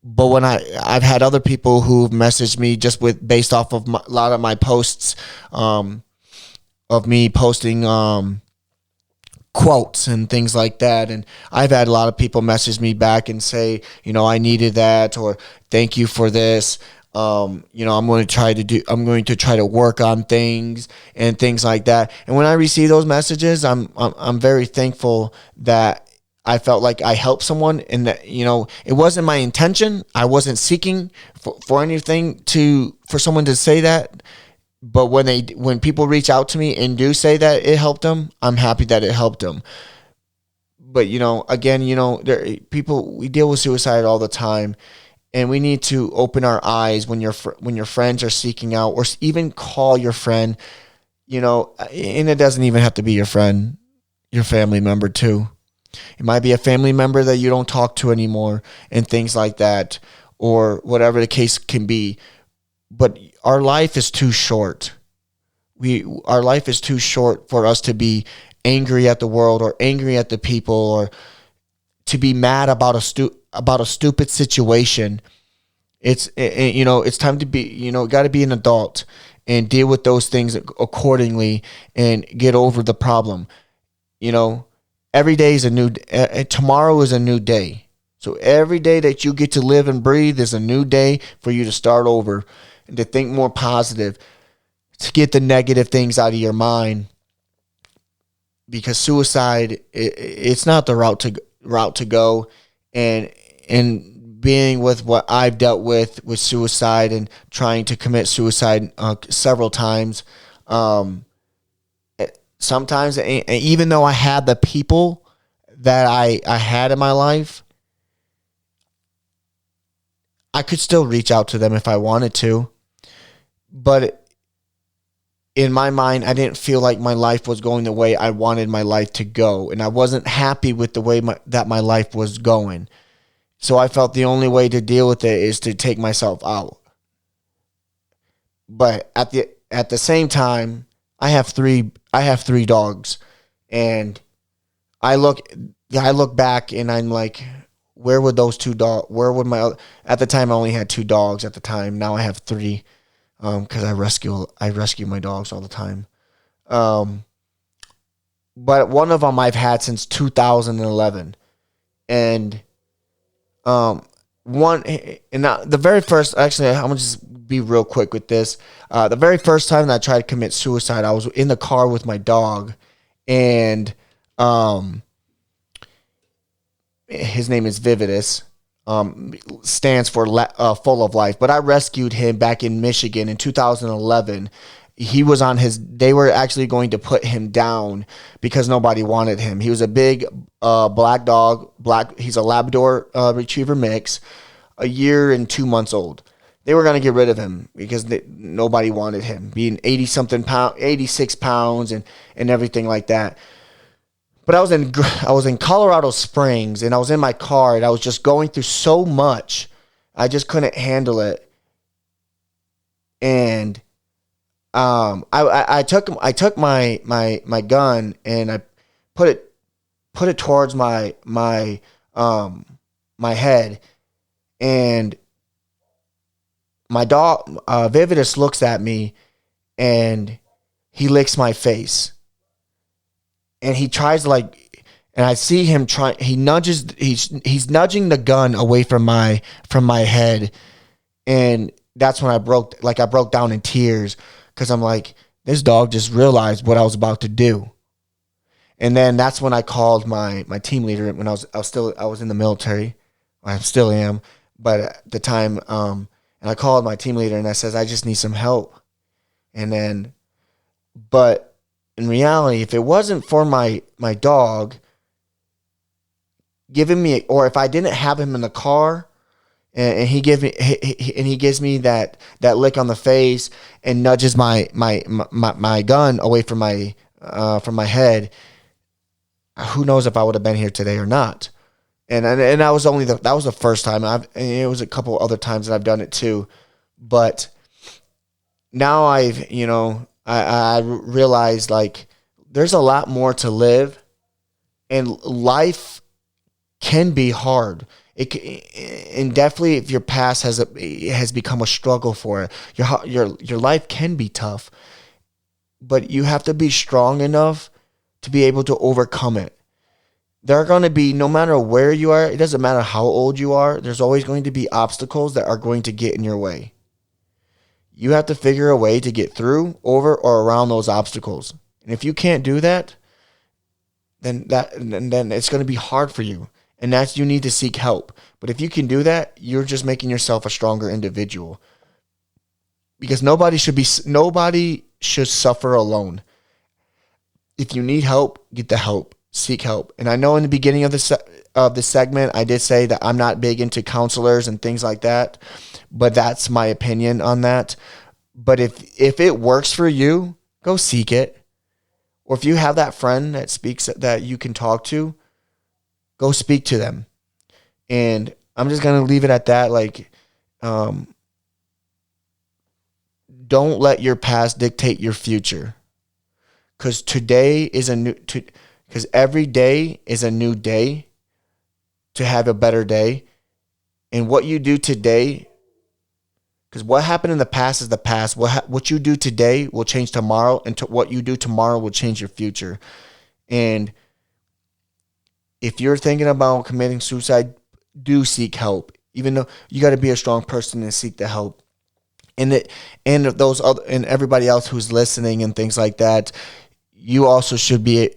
But when I've had other people who've messaged me just based off of a lot of my posts, of me posting quotes and things like that. And I've had a lot of people message me back and say, you know, I needed that, or thank you for this. You know, I'm going to try to work on things and things like that. And when I receive those messages, I'm very thankful that I felt like I helped someone, and that, you know, it wasn't my intention. I wasn't seeking for anything for someone to say that. But when people reach out to me and do say that it helped them, I'm happy that it helped them. But, you know, again, you know, we deal with suicide all the time. And we need to open our eyes when your friends are seeking out, or even call your friend, you know, and it doesn't even have to be your friend, your family member too. It might be a family member that you don't talk to anymore and things like that, or whatever the case can be. But our life is too short. Our life is too short for us to be angry at the world or angry at the people, or to be mad about a stupid situation. It's time to be, you know, got to be an adult and deal with those things accordingly and get over the problem. You know, every day is tomorrow is a new day. So every day that you get to live and breathe is a new day for you to start over and to think more positive, to get the negative things out of your mind. Because suicide, it's not the route to go. And being with what I've dealt with suicide and trying to commit suicide several times, sometimes, even though I had the people that I had in my life, I could still reach out to them if I wanted to. But in my mind, I didn't feel like my life was going the way I wanted my life to go. And I wasn't happy with the way that my life was going. So I felt the only way to deal with it is to take myself out. But at the same time, I have three dogs, and I look back and I'm like, where would those two dogs? Where would at the time I only had 2 dogs at the time. Now I have 3, because I rescue my dogs all the time. But one of them I've had since 2011, and the very first, actually, I'm gonna just be real quick with this. The very first time that I tried to commit suicide, I was in the car with my dog, and his name is Vividus. Stands for full of life. But I rescued him back in Michigan in 2011. He was they were actually going to put him down because nobody wanted him. He was a big black dog. He's a Labrador Retriever mix, a year and 2 months old. They were going to get rid of him because nobody wanted him, being 86 pounds and everything like that. But I was in Colorado Springs, and I was in my car, and I was just going through so much. I just couldn't handle it. And I took my gun and I put it towards my head, and my dog Vividus looks at me and he licks my face. And he tries to and I see him try. He's nudging the gun away from my head, and that's when I broke down in tears, because I'm like, this dog just realized what I was about to do. And then that's when I called my team leader when I was in the military. I still am, but at the time, and I called my team leader and I says, I just need some help. And then, but in reality, if it wasn't for my dog giving me, or if I didn't have him in the car, and he gives me that lick on the face and nudges my gun away from my head, who knows if I would have been here today or not. And that was that was the first time. And it was a couple other times that I've done it too, but now I realized like there's a lot more to live, and life can be hard. And definitely if your past has become a struggle for it, your life can be tough, but you have to be strong enough to be able to overcome it. There are going to be, no matter where you are, it doesn't matter how old you are, there's always going to be obstacles that are going to get in your way. You have to figure a way to get through, over, or around those obstacles. And if you can't do that, then it's going to be hard for you. And that's, you need to seek help. But if you can do that, you're just making yourself a stronger individual. Because nobody should suffer alone. If you need help, get the help. Seek help. And I know in the beginning of the segment, I did say that I'm not big into counselors and things like that, but that's my opinion on that. But if it works for you, go seek it. Or if you have that friend that you can talk to, go speak to them. And I'm just going to leave it at that. Like, don't let your past dictate your future. Because every day is a new day to have a better day. And what you do today, because what happened in the past is the past. What you do today will change tomorrow, and what you do tomorrow will change your future. And if you're thinking about committing suicide, do seek help. Even though you got to be a strong person and seek the help. And everybody else who's listening and things like that, you also should be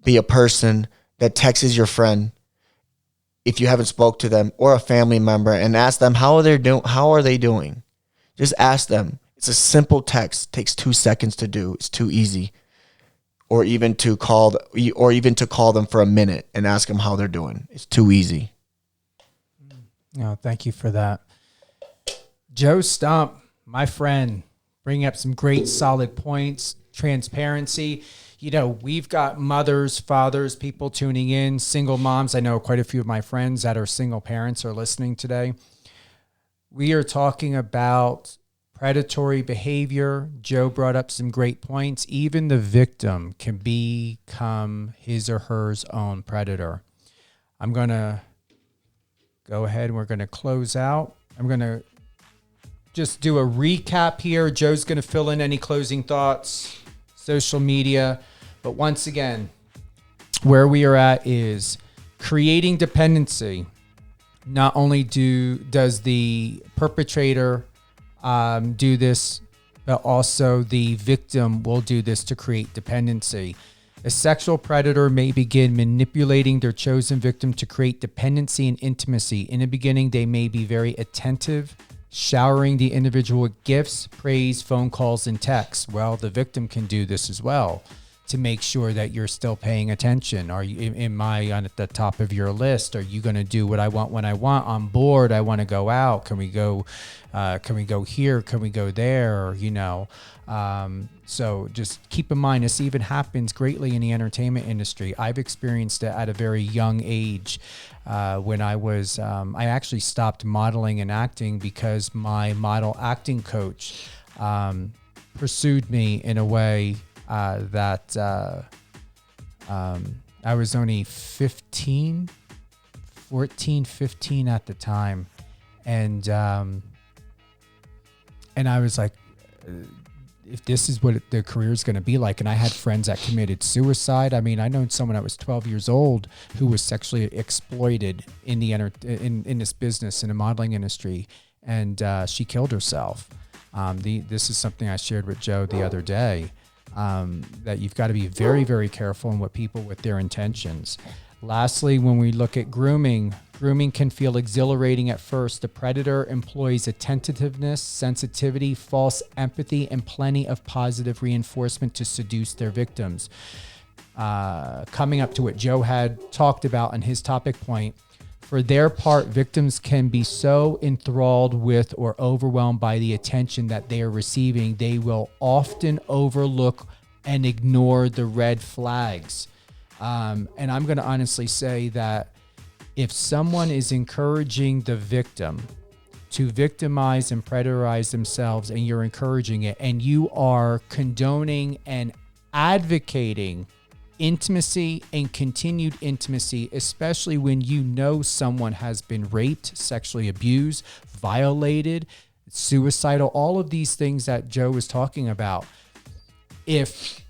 a person that texts your friend if you haven't spoke to them, or a family member, and ask them how are they doing. Just ask them. It's a simple text. It takes 2 seconds to do. It's too easy. Or even to call them for a minute and ask them how they're doing. It's too easy.
No, thank you for that. Joe Stump, my friend, bringing up some great solid points. Transparency. We've got mothers, fathers, people tuning in, single moms. I know quite a few of my friends that are single parents are listening today. We are talking about predatory behavior. Joe brought up some great points. Even the victim can become his or her own predator. I'm going to go ahead and we're going to close out. I'm going to just do a recap here. Joe's going to fill in any closing thoughts, social media. But once again, where we are at is creating dependency. Not only does the perpetrator do this, but also the victim will do this to create dependency. A sexual predator may begin manipulating their chosen victim to create dependency and intimacy. In the beginning, they may be very attentive, showering the individual with gifts, praise, phone calls, and texts. Well, the victim can do this as well to make sure that you're still paying attention. Am I on at the top of your list? Are you going to do what I want when I want? I'm bored. I want to go out. Can we go here? Can we go there? So just keep in mind, this even happens greatly in the entertainment industry. I've experienced it at a very young age. When I actually stopped modeling and acting because my model acting coach pursued me in a way that I was only 15 at the time. And I was like, if this is what their career is going to be like. And I had friends that committed suicide. I mean, I known someone that was 12 years old who was sexually exploited in the in this business, in the modeling industry. And she killed herself. This is something I shared with Joe the other day, that you've got to be very, very careful in what people with their intentions. Lastly, when we look at grooming, Grooming can feel exhilarating at first. The predator employs attentiveness, sensitivity, false empathy, and plenty of positive reinforcement to seduce their victims. Coming up to what Joe had talked about in his topic point, for their part, victims can be so enthralled with or overwhelmed by the attention that they are receiving, they will often overlook and ignore the red flags. And I'm going to honestly say that if someone is encouraging the victim to victimize and predatorize themselves, and you're encouraging it, and you are condoning and advocating intimacy and continued intimacy, especially when you know someone has been raped, sexually abused, violated, suicidal, all of these things that Joe was talking about. If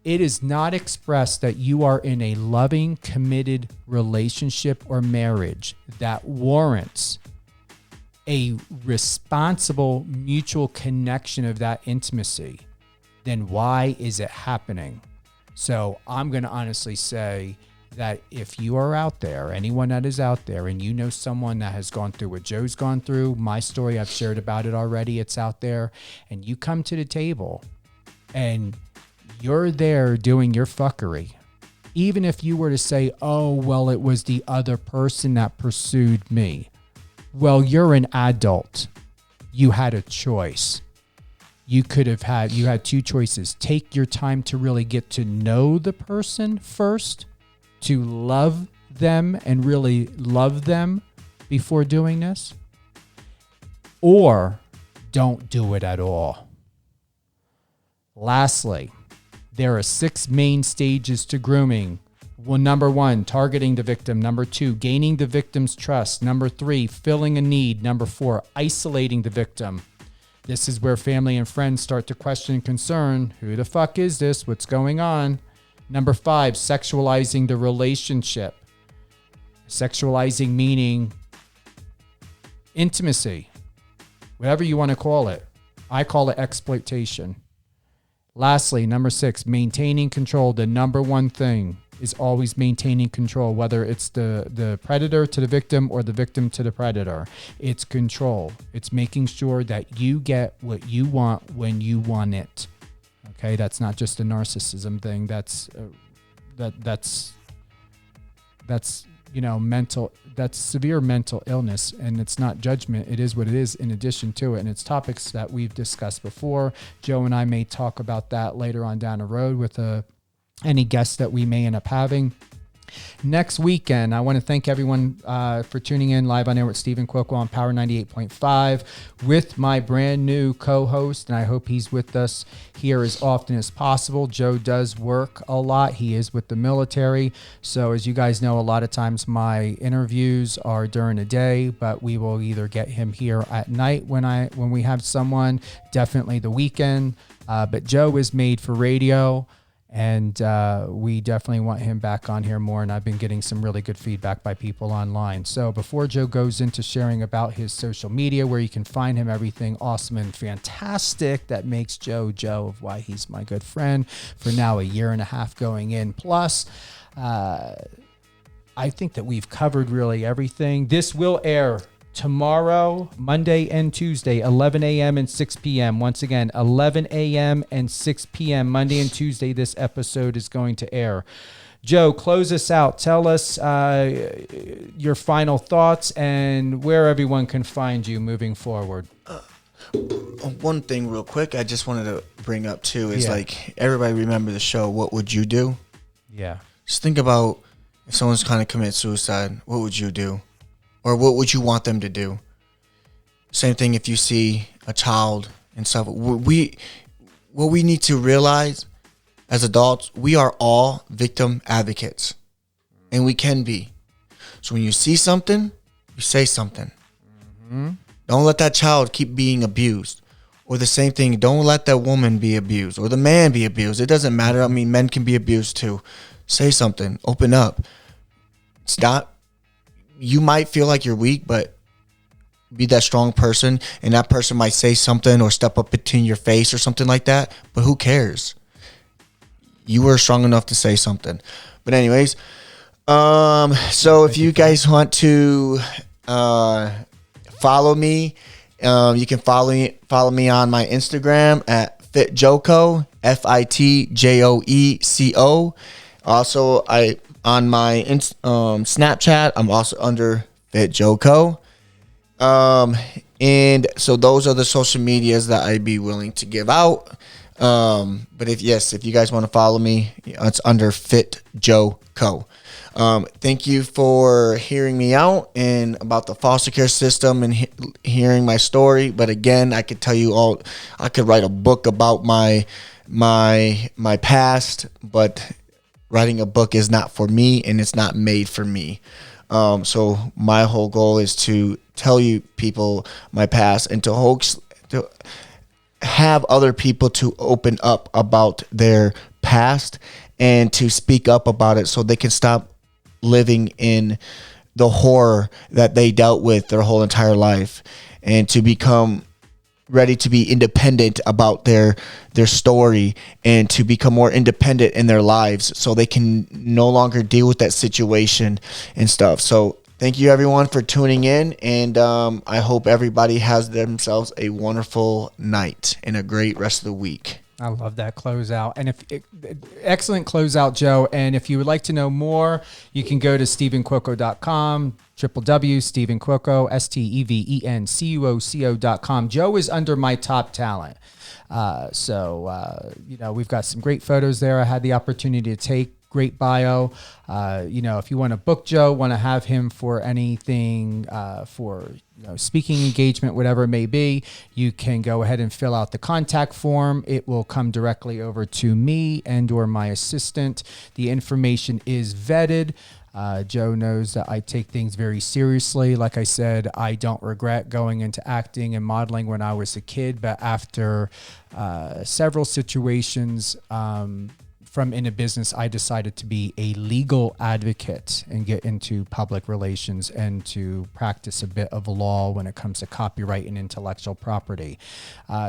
it is not expressed that you are in a loving, committed relationship or marriage that warrants a responsible mutual connection of that intimacy, then why is it happening? So I'm going to honestly say that if you are out there, anyone that is out there, and you know someone that has gone through what Joe's gone through, my story, I've shared about it already, it's out there, and you come to the table and you're there doing your fuckery, even if you were to say, oh, well, it was the other person that pursued me. Well, you're an adult. You had a choice. You had two choices. Take your time to really get to know the person first, to love them and really love them before doing this, or don't do it at all. Lastly, there are 6 main stages to grooming. Well, number 1, targeting the victim. Number 2, gaining the victim's trust. Number 3, filling a need. Number 4, isolating the victim. This is where family and friends start to question and concern. Who the fuck is this? What's going on? Number 5, sexualizing the relationship. Sexualizing meaning intimacy, whatever you want to call it. I call it exploitation. Lastly, number 6, maintaining control. The number one thing is always maintaining control, whether it's the predator to the victim or the victim to the predator. It's control. It's making sure that you get what you want when you want it. Okay, that's not just a narcissism thing. That's mental. That's severe mental illness, and it's not judgment. It is what it is. In addition to it, and it's topics that we've discussed before. Joe and I may talk about that later on down the road with any guests that we may end up having. Next weekend, I want to thank everyone for tuning in live on air with Stephen Cuoco on Power 98.5 with my brand new co-host, and I hope he's with us here as often as possible. Joe does work a lot. He is with the military. So as you guys know, a lot of times my interviews are during the day, but we will either get him here at night when we have someone, definitely the weekend. But Joe is made for radio. And we definitely want him back on here more. And I've been getting some really good feedback by people online. So before Joe goes into sharing about his social media, where you can find him, everything awesome and fantastic that makes Joe of why he's my good friend for now a year and a half going in. Plus, I think that we've covered really everything. This will air tomorrow, Monday and Tuesday, 11 a.m. and 6 p.m. Once again, 11 a.m. and 6 p.m. Monday and Tuesday, this episode is going to air. Joe, close us out. Tell us your final thoughts and where everyone can find you moving forward.
One thing real quick I just wanted to bring up too is like everybody remember the show What Would You Do?
Yeah.
Just think about if someone's trying to commit suicide, what would you do? Or what would you want them to do? Same thing if you see a child and stuff. What we need to realize as adults, we are all victim advocates. And we can be. So when you see something, you say something. Mm-hmm. Don't let that child keep being abused. Or the same thing, don't let that woman be abused. Or the man be abused. It doesn't matter. I mean, men can be abused too. Say something. Open up. It's not... You might feel like you're weak, but be that strong person, and that person might say something or step up between your face or something like that, but who cares? You were strong enough to say something. But anyways, So if you guys want to follow me, you can follow me on my Instagram at FitJoeCo, FitJoeCo. Also, on my Snapchat, I'm also under FitJoeCo. And so those are the social medias that I'd be willing to give out. But if you guys want to follow me, it's under FitJoeCo. Thank you for hearing me out and about the foster care system and hearing my story. But again, I could tell you all, I could write a book about my past, but writing a book is not for me and it's not made for me. So my whole goal is to tell you people my past and to have other people to open up about their past and to speak up about it so they can stop living in the horror that they dealt with their whole entire life and to become ready to be independent about their story and to become more independent in their lives so they can no longer deal with that situation and stuff. So thank you everyone for tuning in, and I hope everybody has themselves a wonderful night and a great rest of the week.
I love that closeout. And excellent closeout, Joe. And if you would like to know more, you can go to StephenQuoco.com, www.StephenQuoco, StephenQuoco.com. Joe is under my top talent. We've got some great photos there. I had the opportunity to take. Great bio. If you want to book Joe, want to have him for anything, for speaking engagement, whatever it may be, you can go ahead and fill out the contact form. It will come directly over to me and or my assistant. The information is vetted. Joe knows that I take things very seriously. Like I said, I don't regret going into acting and modeling when I was a kid, but after several situations, from in a business, I decided to be a legal advocate and get into public relations and to practice a bit of law when it comes to copyright and intellectual property.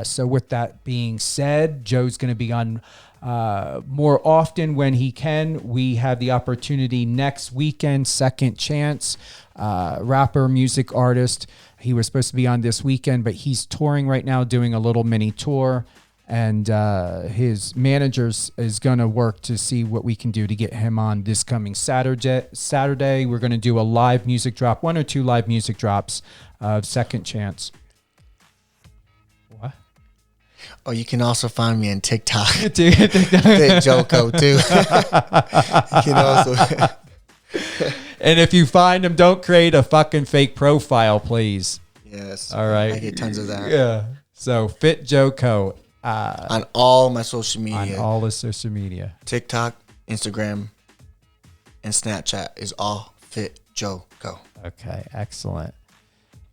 So with that being said, Joe's going to be on more often when he can. We have the opportunity next weekend, Second Chance, rapper, music artist. He was supposed to be on this weekend, but he's touring right now, doing a little mini tour. And his managers is going to work to see what we can do to get him on this coming Saturday. We're going to do a live music drop, 1 or 2 live music drops of Second Chance. What?
Oh, you can also find me on TikTok.
Joko
too. You can also.
And if you find him, don't create a fucking fake profile, please.
Yes.
All right.
I get tons of that.
Yeah. So Fit Joko.
On all my social media.
On all the social media.
TikTok, Instagram, and Snapchat is all Fit Joe Go.
Okay, excellent.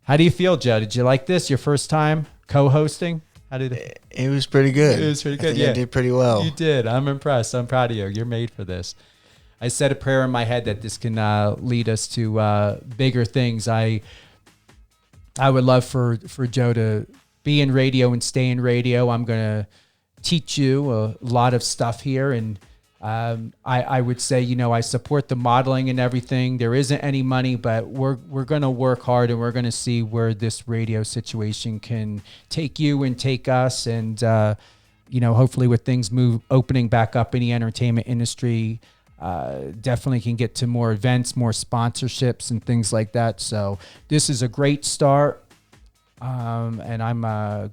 How do you feel, Joe? Did you like this? Your first time co-hosting? How did it?
It was pretty good.
It was pretty good.
I think I did pretty well.
You did. I'm impressed. I'm proud of you. You're made for this. I said a prayer in my head that this can lead us to bigger things. I would love for Joe to be in radio and stay in radio. I'm going to teach you a lot of stuff here. And I would say, I support the modeling and everything. There isn't any money, but we're going to work hard and we're going to see where this radio situation can take you and take us. And, hopefully with things opening back up in the entertainment industry, definitely can get to more events, more sponsorships and things like that. So this is a great start. And I'm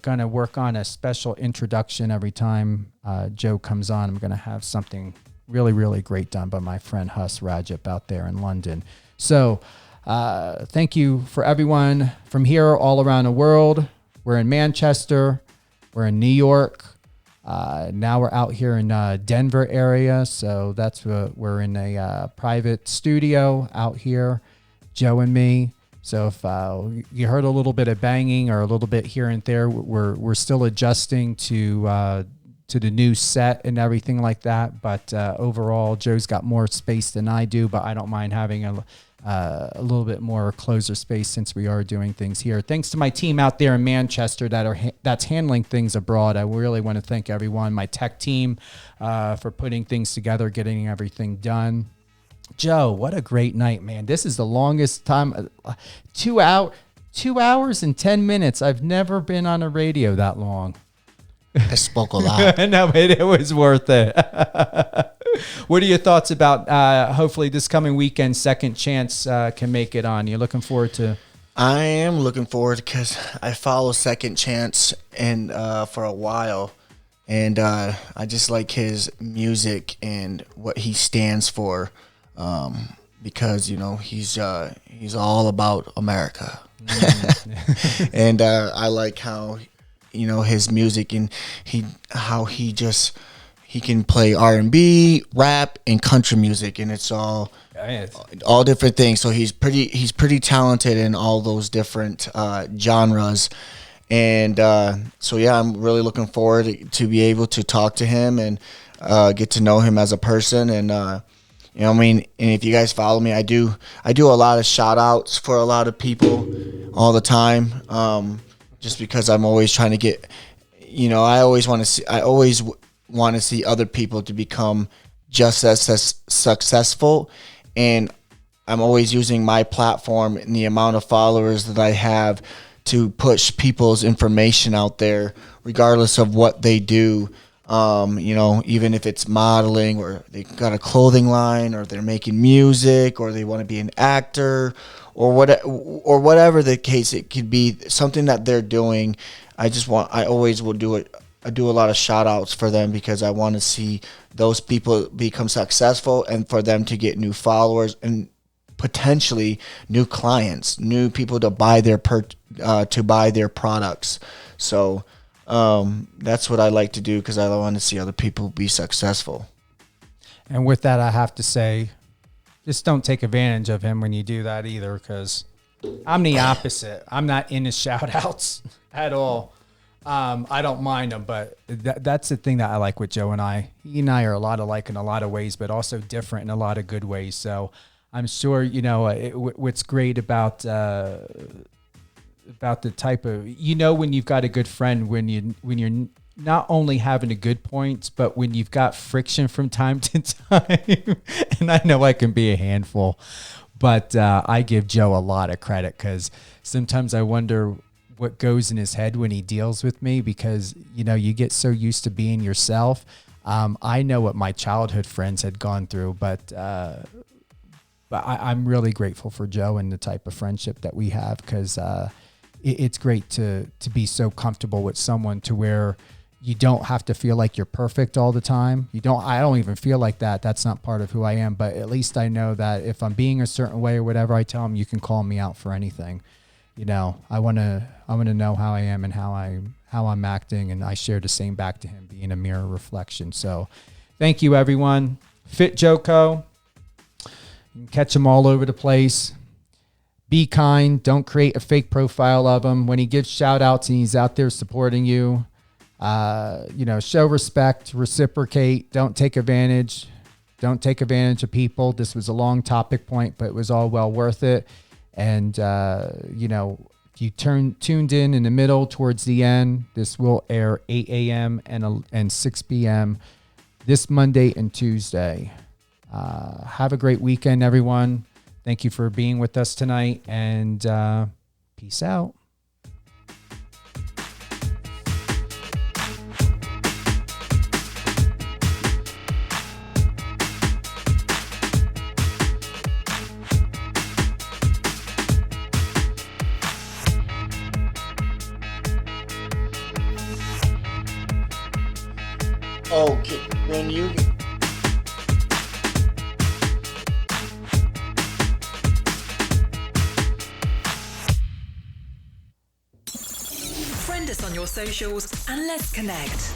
going to work on a special introduction every time Joe comes on. I'm going to have something really, really great done by my friend Huss Rajab out there in London. So thank you for everyone from here all around the world. We're in Manchester. We're in New York. Now we're out here in Denver area. So that's what we're in a private studio out here, Joe and me. So if you heard a little bit of banging or a little bit here and there, we're still adjusting to the new set and everything like that. But overall, Joe's got more space than I do, but I don't mind having a little bit more closer space since we are doing things here. Thanks to my team out there in Manchester that's handling things abroad. I really want to thank everyone, my tech team, for putting things together, getting everything done. Joe, what a great night, man. This is the longest time. 2 hours and 10 minutes. I've never been on a radio that long.
I spoke a lot.
No, but it was worth it. What are your thoughts about hopefully this coming weekend, Second Chance can make it on? You're looking forward to?
I am looking forward because I follow Second Chance and for a while, and I just like his music and what he stands for, because he's all about America, and I like how his music and he can play R&B, rap, and country music, and it's all different things. So he's pretty talented in all those different genres, and so yeah, I'm really looking forward to be able to talk to him and get to know him as a person. And and if you guys follow me, I do a lot of shout outs for a lot of people all the time, just because I'm always trying to get, I always want to see other people to become just as successful, and I'm always using my platform and the amount of followers that I have to push people's information out there, regardless of what they do. Even if it's modeling, or they got a clothing line, or they're making music, or they want to be an actor, or whatever the case it could be, something that they're doing. I always will do it. I do a lot of shout outs for them because I want to see those people become successful, and for them to get new followers and potentially new clients, new people to buy their products. So that's what I like to do, because I want to see other people be successful.
And with that, I have to say, just don't take advantage of him when you do that either, because I'm the opposite. I'm not into shout outs at all. I don't mind them, but that's the thing that I like with Joe and I. He and I are a lot alike in a lot of ways, but also different in a lot of good ways. So I'm sure, what's great about the type of, when you've got a good friend, when you're not only having a good points, but when you've got friction from time to time. And I know I can be a handful, but I give Joe a lot of credit, because sometimes I wonder what goes in his head when he deals with me, because you get so used to being yourself. I know what my childhood friends had gone through, but I'm really grateful for Joe and the type of friendship that we have, because it's great to be so comfortable with someone to where you don't have to feel like you're perfect all the time. I don't even feel like that. That's not part of who I am, but at least I know that if I'm being a certain way or whatever, I tell him, you can call me out for anything. I want to know how I am and how I'm acting, and I share the same back to him, being a mirror reflection. So thank you, everyone. Fit Joko. You can catch him all over the place. Be kind. Don't create a fake profile of him. When he gives shout outs and he's out there supporting you, show respect, reciprocate. Don't take advantage. Don't take advantage of people. This was a long topic point, but it was all well worth it. And, you tuned in the middle towards the end. This will air 8 a.m. and 6 p.m. this Monday and Tuesday. Have a great weekend, everyone. Thank you for being with us tonight, and peace out.
Okay, when you...
Friend us on your socials and let's connect.